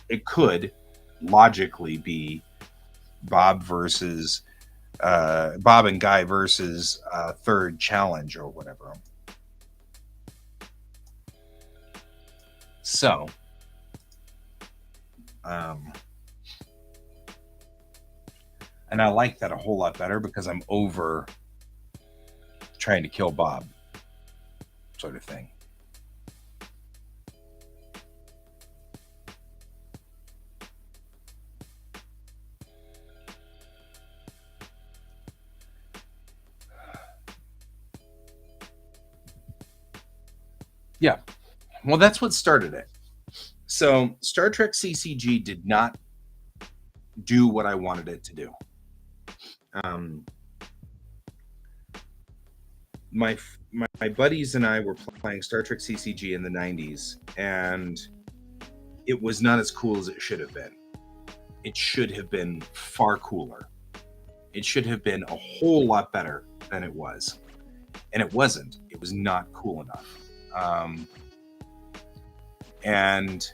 [SPEAKER 1] It could logically be Bob and Guy versus third challenge or whatever. So, and I like that a whole lot better because I'm over trying to kill Bob, sort of thing. Yeah. Well, that's what started it. So Star Trek CCG did not do what I wanted it to do. My buddies and I were playing Star Trek CCG in the 90s, and it was not as cool as it should have been. It should have been far cooler. It should have been a whole lot better than it was. And it wasn't. It was not cool enough. And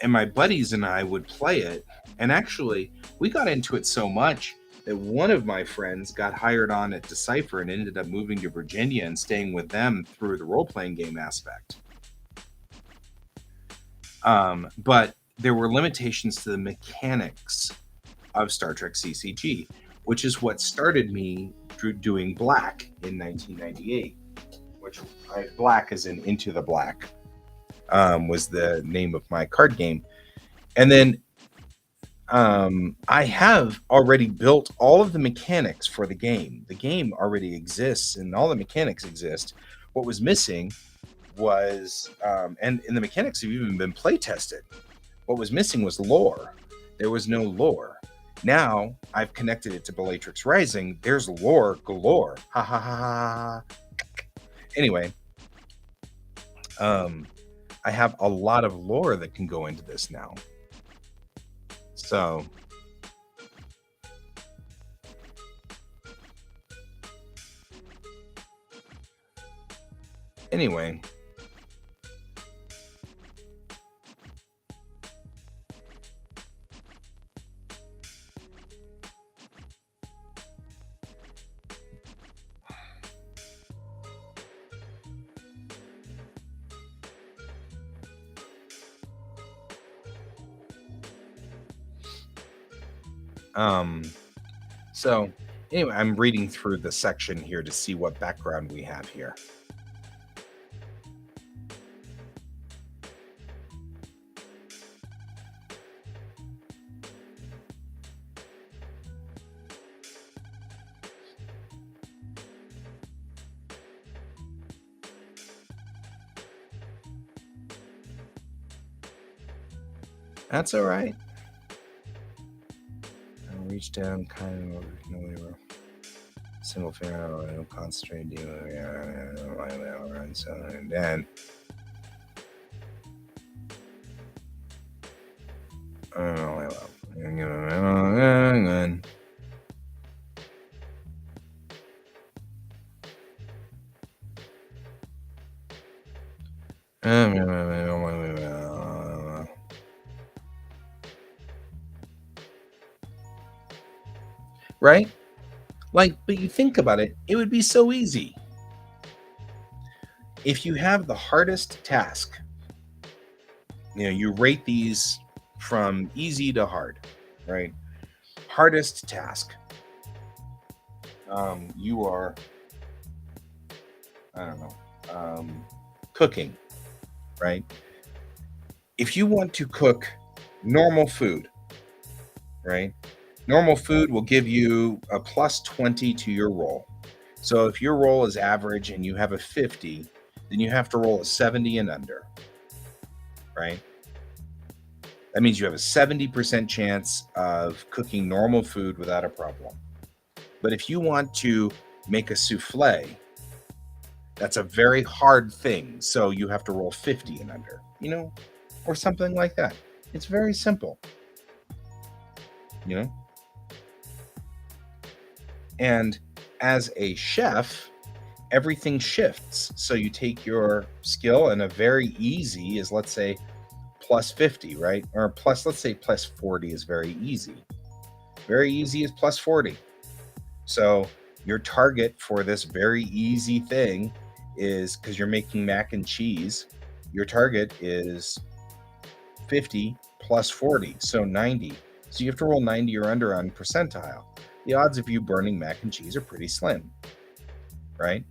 [SPEAKER 1] my buddies and I would play it, and actually we got into it so much that one of my friends got hired on at Decipher and ended up moving to Virginia and staying with them through the role-playing game aspect. But there were limitations to the mechanics of Star Trek CCG, which is what started me doing Black in 1998, which Black is in Into the Black, was the name of my card game. And then I have already built all of the mechanics for the game. The game already exists, and all the mechanics exist. What was missing was, and the mechanics have even been play tested. What was missing was lore. There was no lore. Now I've connected it to Bellatrix Rising. There's lore galore. Ha ha ha ha. Anyway, I have a lot of lore that can go into this now. So anyway, so anyway, I'm reading through the section here to see what background we have here. That's all right. I'll reach down, kind of single finger, concentrate, and so and then. Right? Like, but you think about it, it would be so easy. If you have the hardest task, you rate these from easy to hard, right? Hardest task. You are, I don't know, cooking, right? If you want to cook normal food, right? Normal food will give you a plus 20 to your roll. So if your roll is average and you have a 50, then you have to roll a 70 and under, right? That means you have a 70% chance of cooking normal food without a problem. But if you want to make a souffle, that's a very hard thing. So you have to roll 50 and under, or something like that. It's very simple, And as a chef, everything shifts. So you take your skill, and a very easy is, let's say, plus 50, right? Or plus, let's say plus 40 is very easy. Very easy is plus 40. So your target for this very easy thing is, because you're making mac and cheese, your target is 50 plus 40, so 90. So you have to roll 90 or under on percentile. The odds of you burning mac and cheese are pretty slim, right?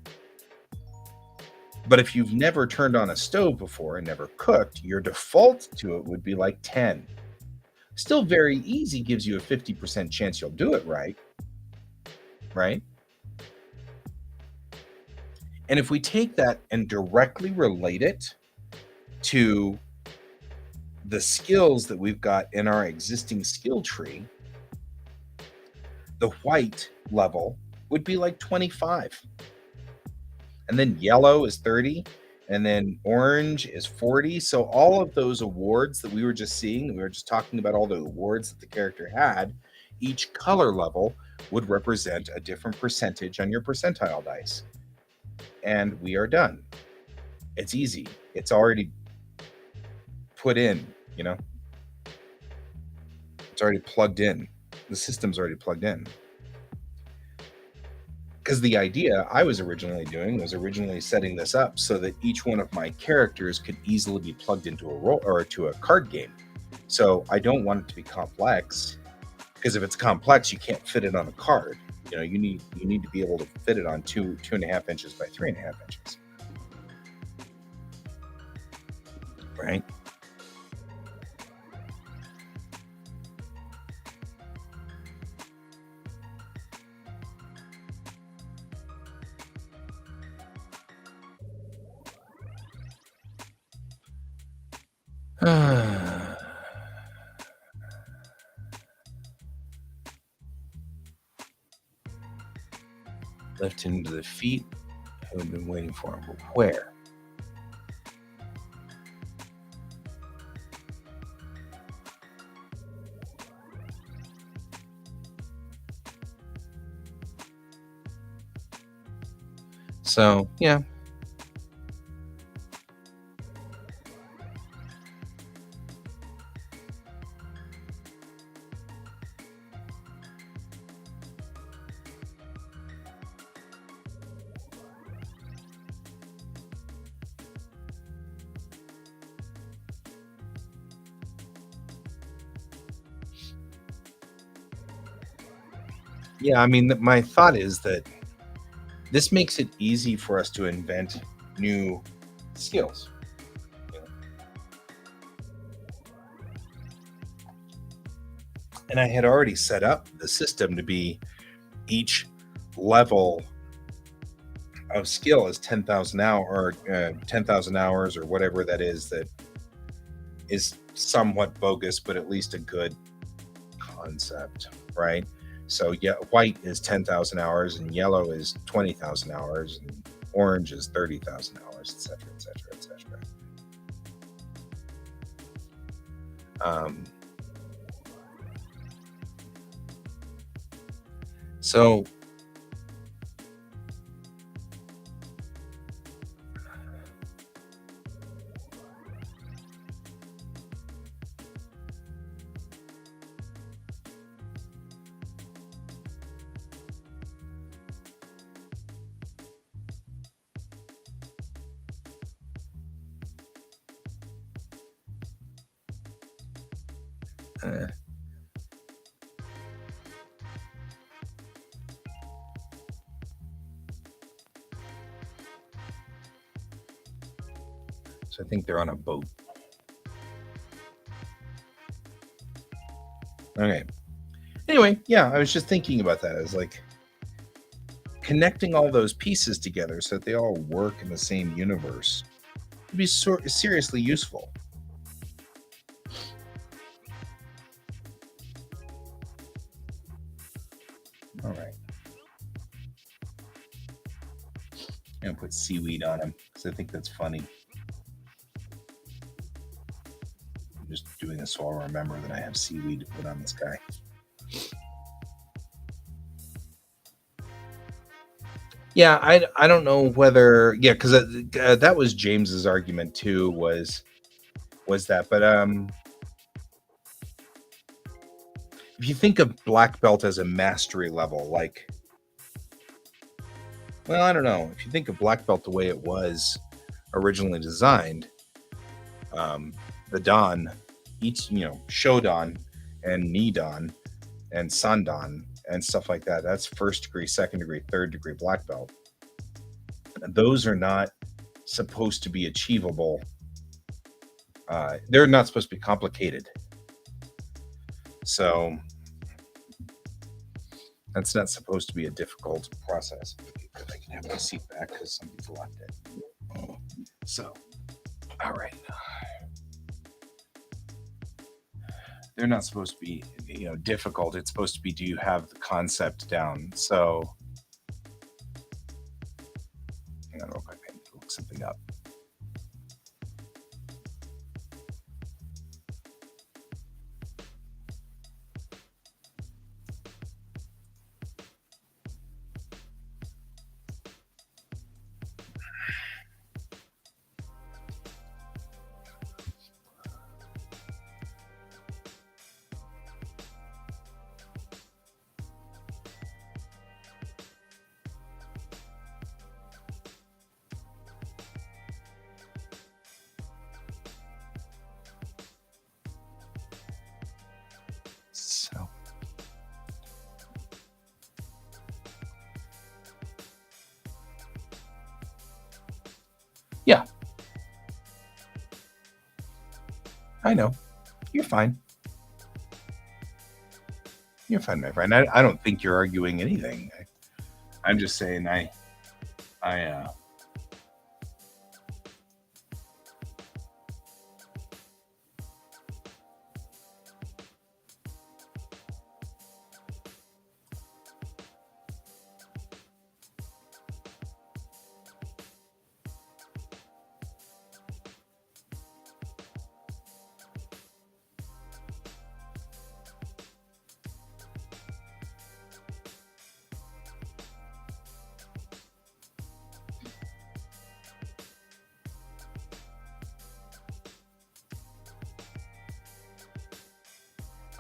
[SPEAKER 1] But if you've never turned on a stove before and never cooked, your default to it would be like 10. Still very easy, gives you a 50% chance you'll do it right? And if we take that and directly relate it to the skills that we've got in our existing skill tree, the white level would be like 25. And then yellow is 30. And then orange is 40. So all of those awards that we were just seeing, we were just talking about all the awards that the character had, each color level would represent a different percentage on your percentile dice. And we are done. It's easy. It's already put in, It's already plugged in. The system's already plugged in. Because the idea I was originally doing was setting this up so that each one of my characters could easily be plugged into a role or to a card game. So I don't want it to be complex, because if it's complex, you can't fit it on a card. You need to be able to fit it on 2.5 inches by 3.5 inches. Right? Lift into the feet. I've been waiting for him, but where? So, yeah. Yeah, I mean, my thought is that this makes it easy for us to invent new skills. You know? And I had already set up the system to be each level of skill is 10,000 hour or 10,000 hours or whatever that is somewhat bogus, but at least a good concept, right? So yeah, white is 10,000 hours and yellow is 20,000 hours and orange is 30,000 hours, etc., etc., etc. So uh, so I think they're on a boat. Okay. Anyway, yeah, I was just thinking about that. I was like connecting all those pieces together so that they all work in the same universe would be seriously useful. All right. I'm going to put seaweed on him because I think that's funny. I'm just doing this so I'll remember that I have seaweed to put on this guy. Yeah, I don't know whether because that was James's argument too was that, but if you think of black belt as a mastery level, like, well, I don't know, if you think of black belt the way it was originally designed, the dan, each shodan and nidan and sandan and stuff like that, that's first degree, second degree, third degree black belt. And those are not supposed to be achievable. They're not supposed to be complicated. So that's not supposed to be a difficult process. If I can have my seat back because somebody's left it. So, all right. They're not supposed to be, difficult. It's supposed to be, do you have the concept down? So, hang on real quick. I need to look something up. So, yeah, I know. You're fine. You're fine, my friend. I don't think you're arguing anything. I'm just saying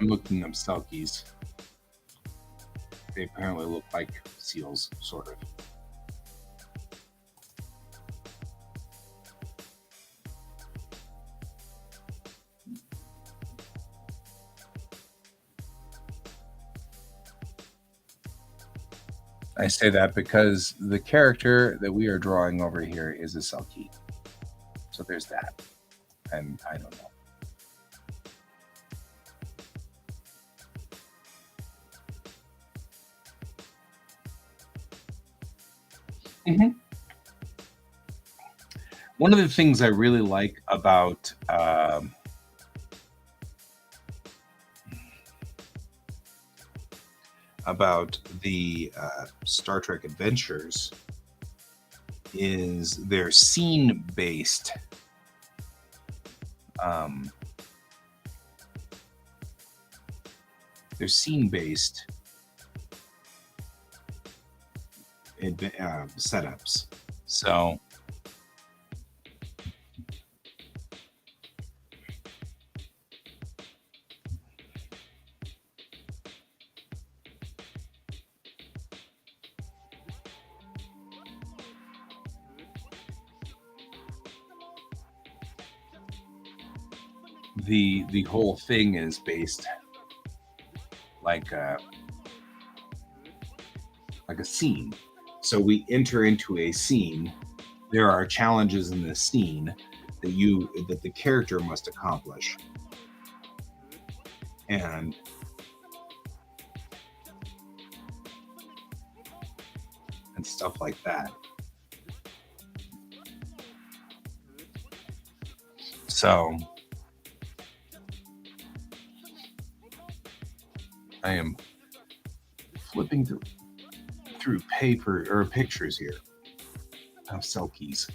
[SPEAKER 1] I'm looking up selkies. They apparently look like seals, sort of. I say that because the character that we are drawing over here is a selkie. So there's that. And I don't know. Mm-hmm. One of the things I really like about the Star Trek Adventures is their scene based. They're scene based setups. So the whole thing is based like a scene. So we enter into a scene. There are challenges in the scene that the character must accomplish, and stuff like that. So I am flipping through paper or pictures here of selkies.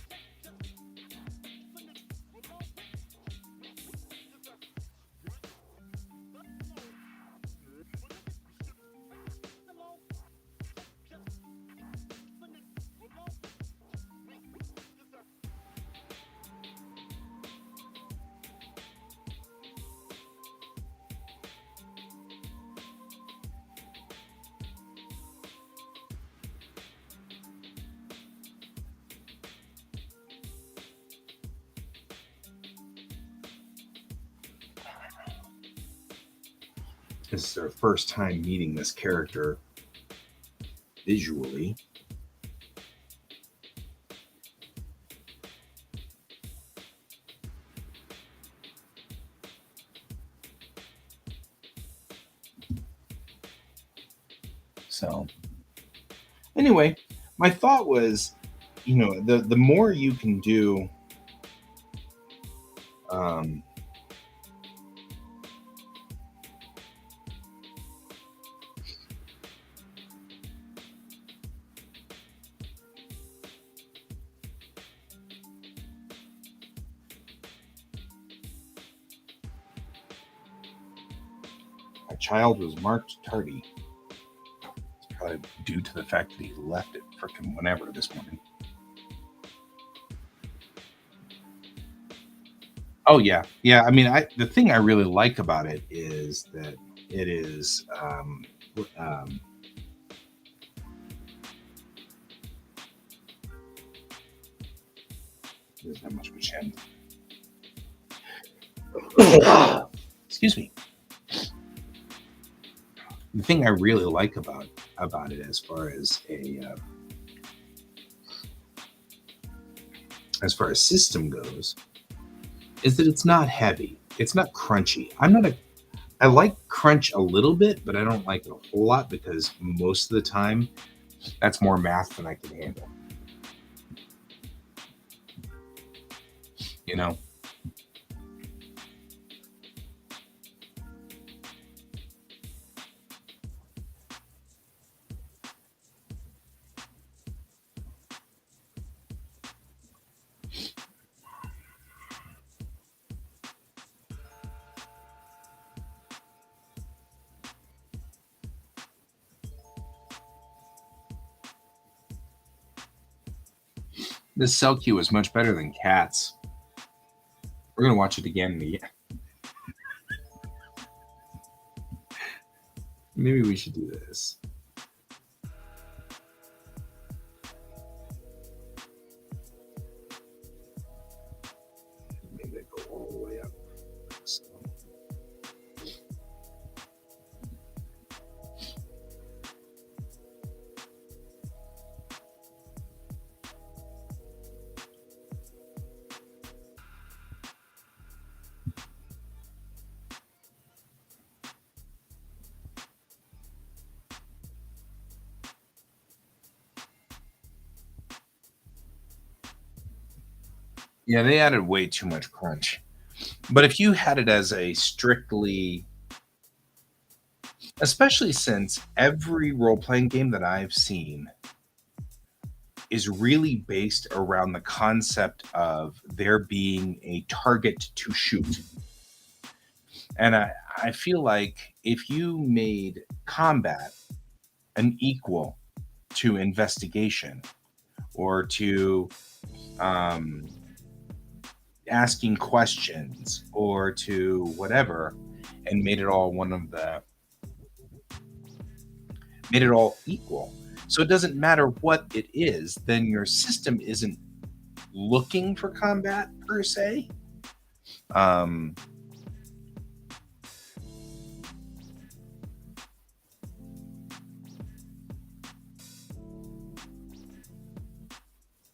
[SPEAKER 1] This is their first time meeting this character visually. So anyway, my thought was, the more you can do my child was marked tardy. It's probably due to the fact that he left it frickin' whenever this morning. Oh yeah. I mean, the thing I really like about it is that it is there's not much of a chin. Excuse me. The thing I really like about it, as far as system goes, is that it's not heavy. It's not crunchy. I like crunch a little bit, but I don't like it a whole lot because most of the time that's more math than I can handle. This cell queue is much better than Cats. We're gonna watch it again. Maybe we should do this. Maybe I go all the way up. So. Yeah, they added way too much crunch. But if you had it as a strictly, especially since every role playing game that I've seen is really based around the concept of there being a target to shoot. And I feel like if you made combat an equal to investigation or to um, asking questions or to whatever, and made it all made it all equal. So it doesn't matter what it is, then your system isn't looking for combat per se. Um,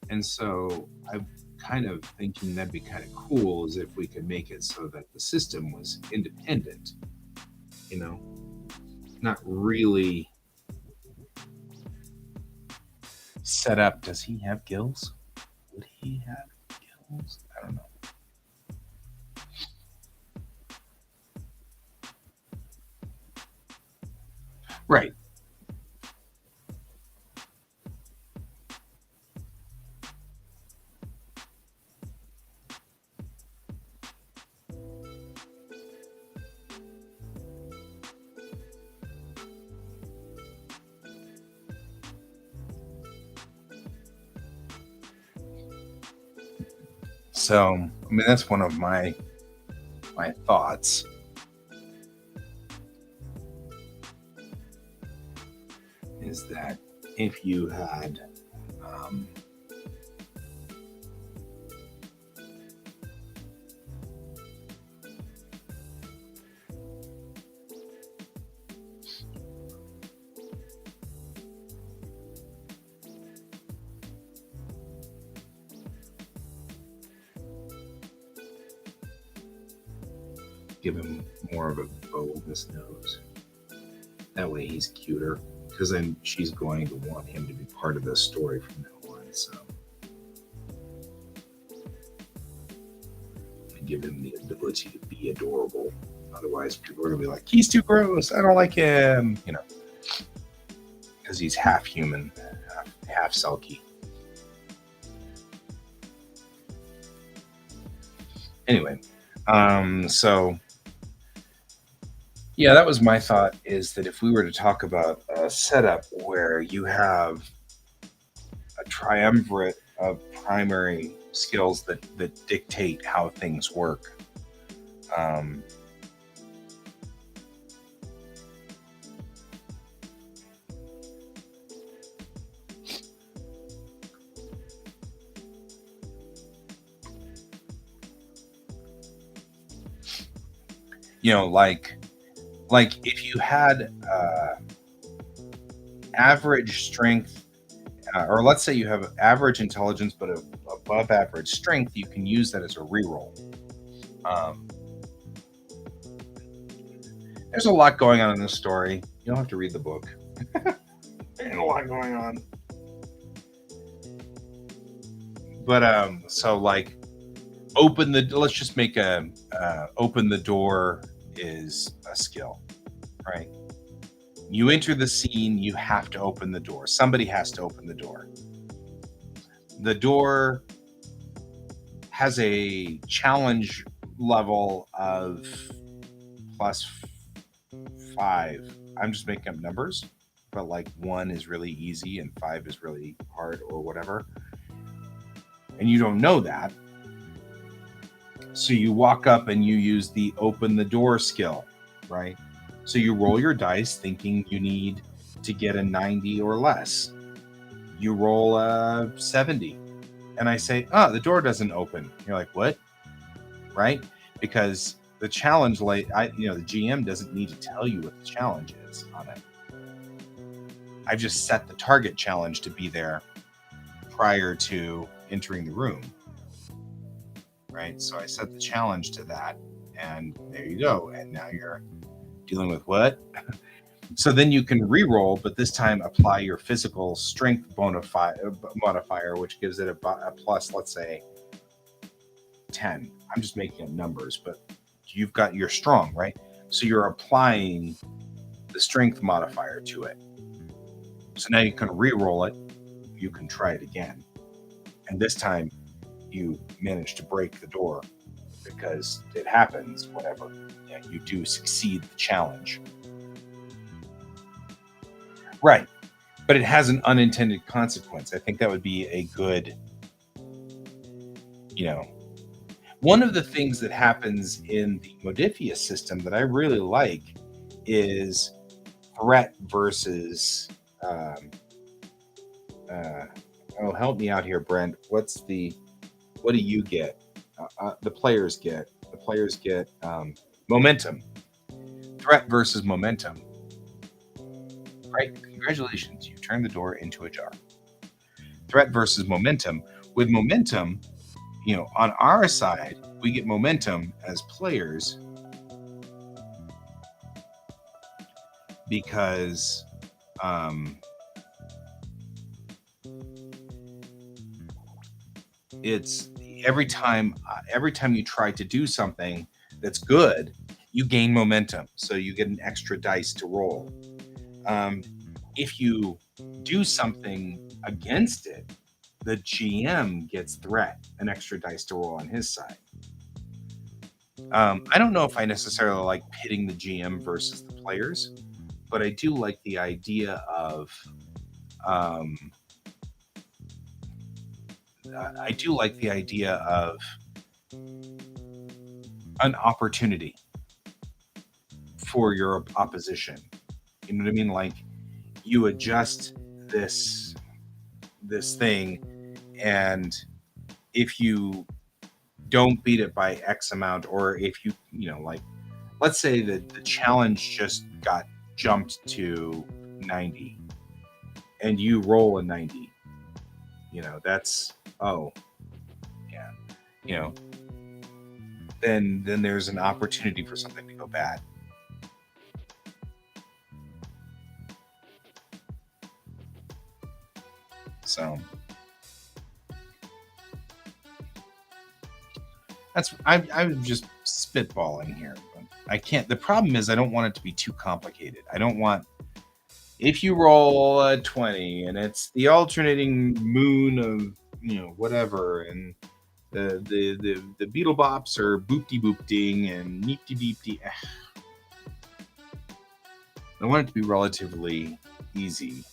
[SPEAKER 1] and so I'm kind of thinking that'd be kind of cool is if we could make it so that the system was independent, you know, not really set up. Does he have gills? Would he have gills? I don't know. Right. So, I mean, that's one of my thoughts. Is that if you had um, give him more of a bulbous nose, that way he's cuter. Because then she's going to want him to be part of the story from now on. So, give him the ability to be adorable. Otherwise, people are going to be like, he's too gross. I don't like him. You know, because he's half human, half Selkie. Anyway, so yeah, that was my thought. Is that if we were to talk about a setup where you have a triumvirate of primary skills that dictate how things work. Um, like if you had average strength, or let's say you have average intelligence but above average strength, you can use that as a reroll. Um, there's a lot going on in this story. You don't have to read the book. There's a lot going on. But so like let's just make a open the door is a skill, right? You enter the scene, you have to open the door. Somebody has to open the door. The door has a challenge level of +5. I'm just making up numbers, but like 1 is really easy and 5 is really hard or whatever. And you don't know that. So you walk up and you use the open the door skill, right? So you roll your dice thinking you need to get a 90 or less. You roll a 70. And I say, oh, the door doesn't open. You're like, what? Right? Because the challenge, the GM doesn't need to tell you what the challenge is on it. I've just set the target challenge to be there prior to entering the room. Right? So I set the challenge to that, and there you go. And now you're dealing with what? So then you can re-roll, but this time apply your physical strength modifier, which gives it a plus, let's say, 10. I'm just making up numbers, but you're strong, right? So you're applying the strength modifier to it. So now you can re-roll it. You can try it again. And this time you manage to break the door because it happens, whatever. Yeah, you do succeed the challenge. Right. But it has an unintended consequence. I think that would be a good, one of the things that happens in the Modifius system that I really like is threat versus, help me out here, Brent. What do you get? The players get momentum. Threat versus momentum. Right? Congratulations, you turned the door into a jar. Threat versus momentum. With momentum, on our side, we get momentum as players because it's every time you try to do something that's good, you gain momentum. So you get an extra dice to roll. If you do something against it, the GM gets threat, an extra dice to roll on his side. I don't know if I necessarily like pitting the GM versus the players, but I do like the idea of an opportunity for your opposition. You know what I mean? Like you adjust this thing, and if you don't beat it by X amount, or if you let's say that the challenge just got jumped to 90 and you roll a 90, that's then there's an opportunity for something to go bad. So I'm just spitballing here. But I can't. The problem is I don't want it to be too complicated. I don't want, if you roll a 20 and it's the alternating moon of whatever, and the beetle bops are boopty boopting and neepty deepty. I want it to be relatively easy.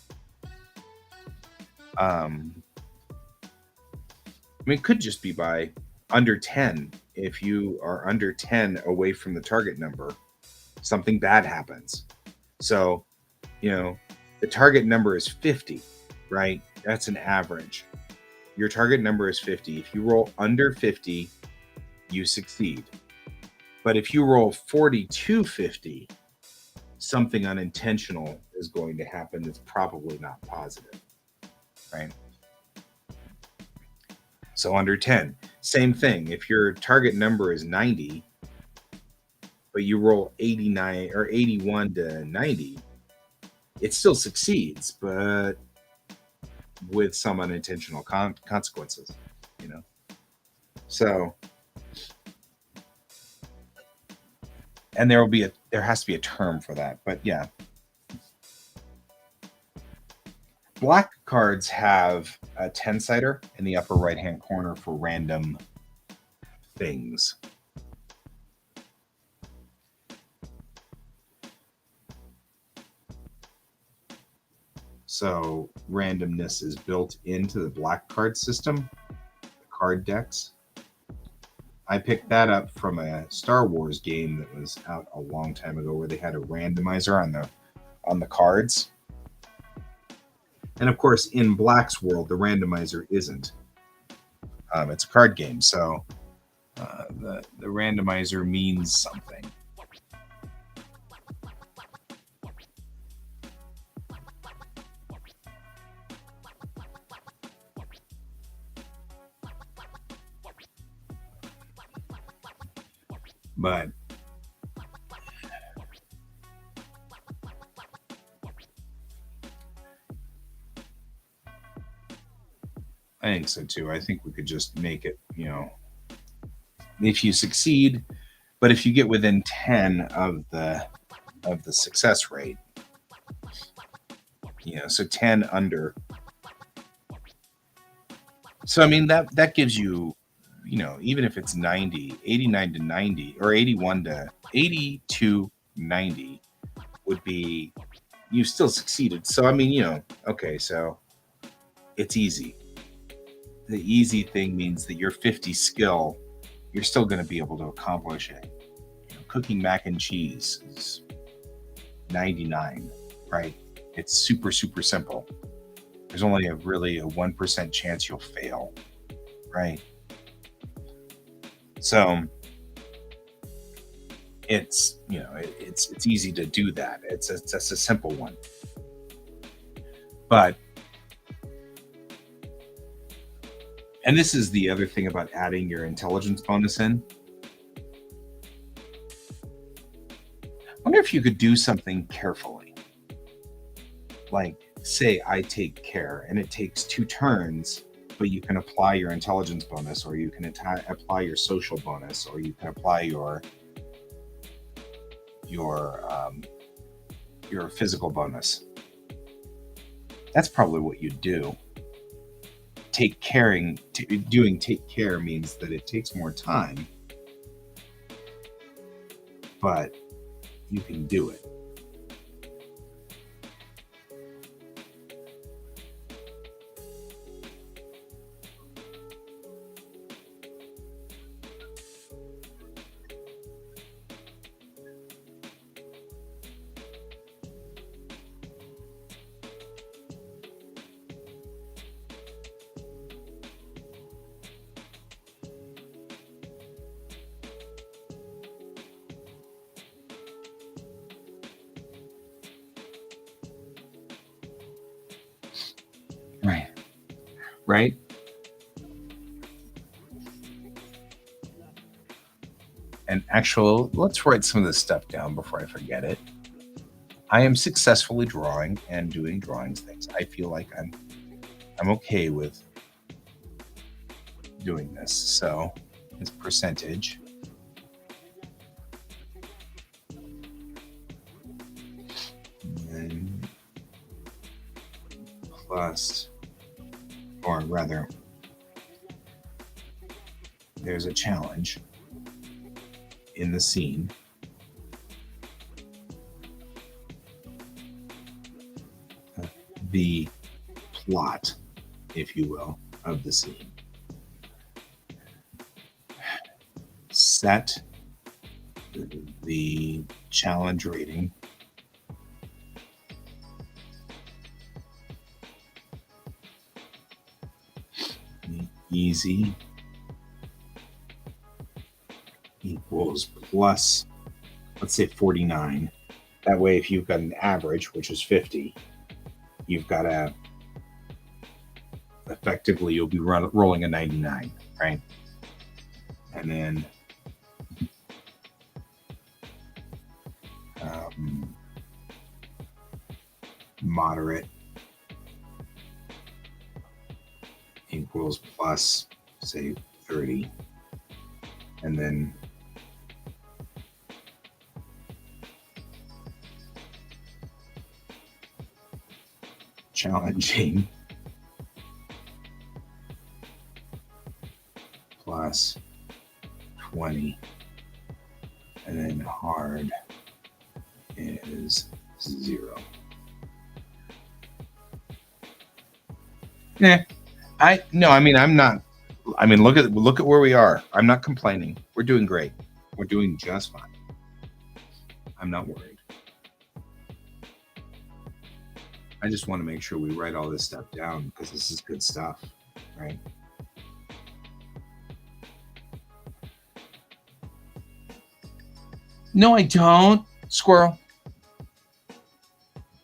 [SPEAKER 1] It could just be by under 10. If you are under 10 away from the target number, something bad happens. So, the target number is 50, right? That's an average. Your target number is 50. If you roll under 50, you succeed. But if you roll 4250, something unintentional is going to happen that's probably not positive, right? So under 10, same thing. If your target number is 90, but you roll 89 or 81 to 90, it still succeeds, but with some unintentional consequences, So, and there has to be a term for that, but yeah. Black cards have a 10-sider in the upper right-hand corner for random things. So randomness is built into the black card system, the card decks. I picked that up from a Star Wars game that was out a long time ago, where they had a randomizer on the cards. And of course, in Black's world, the randomizer isn't. It's a card game, so the randomizer means something. But I think so too. I think we could just make it, if you succeed, but if you get within 10 of the success rate, so 10 under. So I mean that gives you, even if it's 89 to 90, or 81 to 80 to 90 would be, you still succeeded. So I mean, okay, so it's easy. The easy thing means that your 50 skill, you're still going to be able to accomplish it. Cooking mac and cheese is 99, right? It's super, super simple. There's only really a 1% chance you'll fail, right? So it's, it's easy to do that. It's a simple one. But, and this is the other thing about adding your intelligence bonus in. I wonder if you could do something carefully. Like, say I take care, and it takes 2 turns, but you can apply your intelligence bonus, or you can apply your social bonus, or you can apply your physical bonus. That's probably what you do. Take care means that it takes more time, but you can do it. Right? And let's write some of this stuff down before I forget it. I am successfully drawing and doing drawings things. I feel like I'm okay with doing this. So it's percentage. And plus, or rather, there's a challenge in the scene. The plot, if you will, of the scene. Set the challenge rating. Easy equals plus, let's say 49. That way, if you've got an average, which is 50, you've got effectively, you'll be rolling a 99, right? And then moderate equals plus, say, 30. And then challenging plus 20. And then hard is 0. I'm I mean, look at where we are. I'm not complaining. We're doing great. We're doing just fine. I'm not worried. I just want to make sure we write all this stuff down because this is good stuff, right? No, I don't. Squirrel.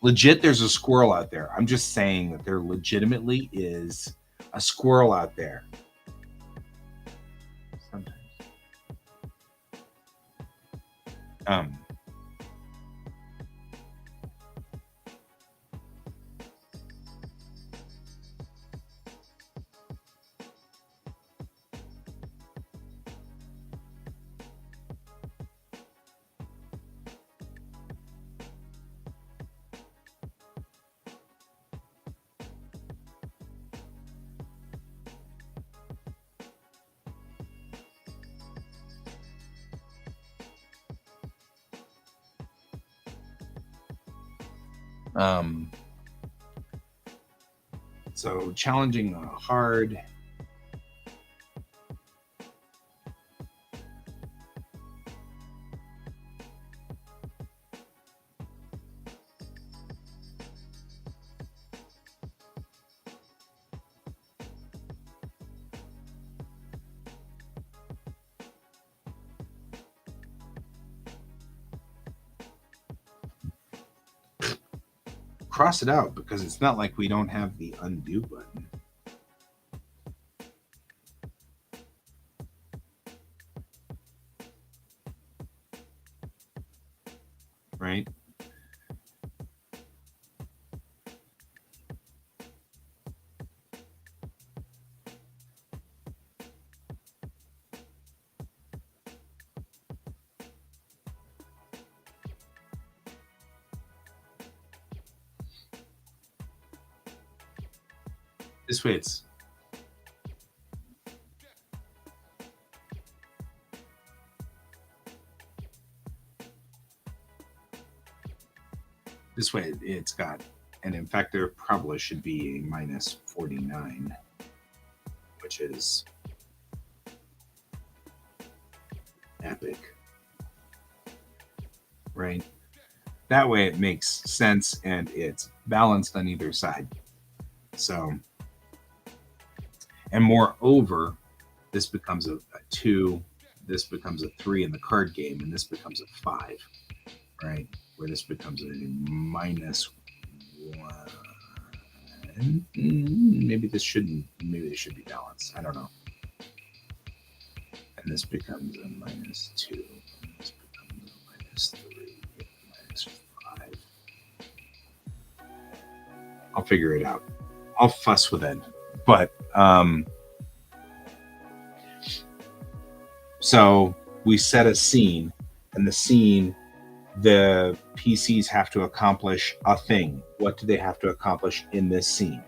[SPEAKER 1] Legit, there's a squirrel out there. I'm just saying that there legitimately is a squirrel out there. Sometimes. So challenging hard. Cross it out because it's not like we don't have the undo button. Right? This way it's this way it's got, and in fact there probably should be a minus 49, which is epic. Right? That way it makes sense and it's balanced on either side. So, and moreover, this becomes a 2, this becomes a 3 in the card game, and this becomes a 5, right? Where this becomes a minus 1. Maybe this should be balanced. I don't know. And this becomes a minus 2, and this becomes a minus 3, minus 5. I'll figure it out. I'll fuss with it. But so we set a scene, and the scene, the PCs have to accomplish a thing. What do they have to accomplish in this scene?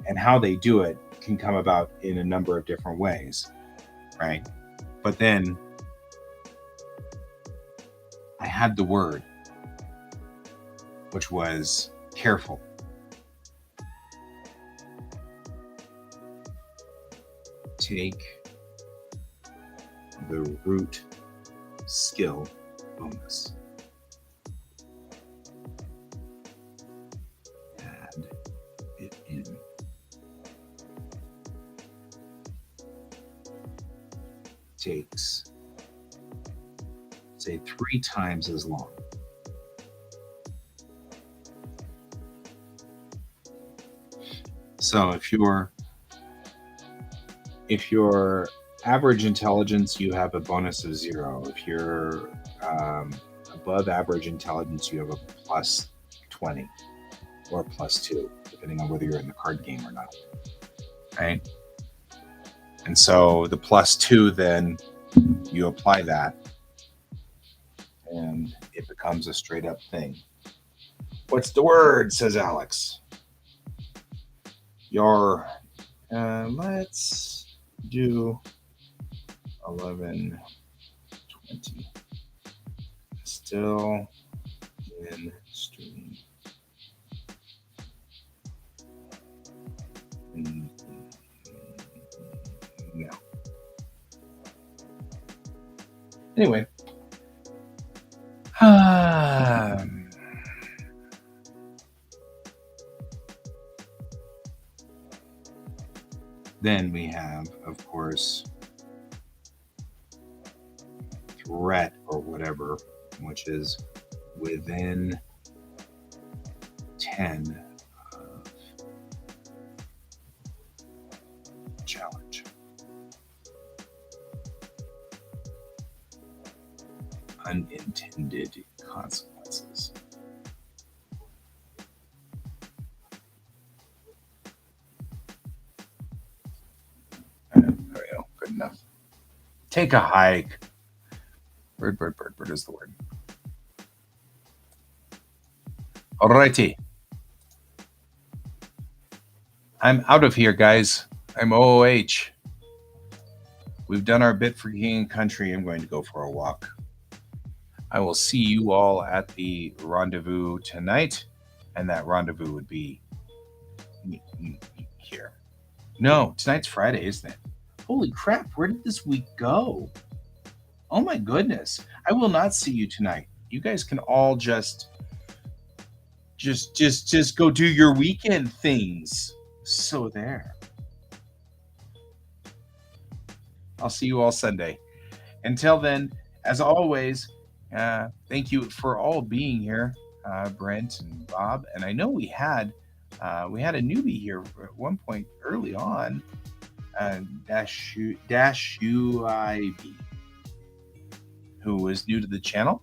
[SPEAKER 1] And how they do it can come about in a number of different ways, right? But then I had the word, which was careful. Take the root skill bonus. Add it in. Takes, say, 3 times as long. So if your average intelligence, you have a bonus of 0. If you're above average intelligence, you have a plus 20 or plus 2, depending on whether you're in the card game or not. Right? And so the plus 2, then you apply that, and it becomes a straight up thing. What's the word? Says Alex. Let's do 11, 20. Still in stream. No. Anyway. Then we have, of course, threat or whatever, which is within 10 of challenge. Unintended consequences. There we go. Good enough. Take a hike. Bird is the word. Alrighty. I'm out of here, guys. I'm OOH. We've done our bit for King and Country. I'm going to go for a walk. I will see you all at the rendezvous tonight. And that rendezvous would be here. No, tonight's Friday, isn't it? Holy crap, where did this week go? Oh my goodness. I will not see you tonight. You guys can all just go do your weekend things. So there. I'll see you all Sunday. Until then, as always, thank you for all being here, Brent and Bob. And I know we had a newbie here at one point early on, Dash UIB, who was new to the channel,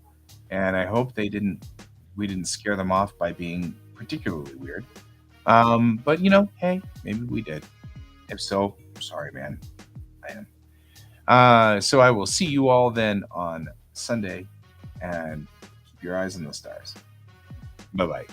[SPEAKER 1] and I hope we didn't scare them off by being particularly weird. But hey, maybe we did. If so, sorry, man. I am. So I will see you all then on Sunday, and keep your eyes on the stars. Bye-bye.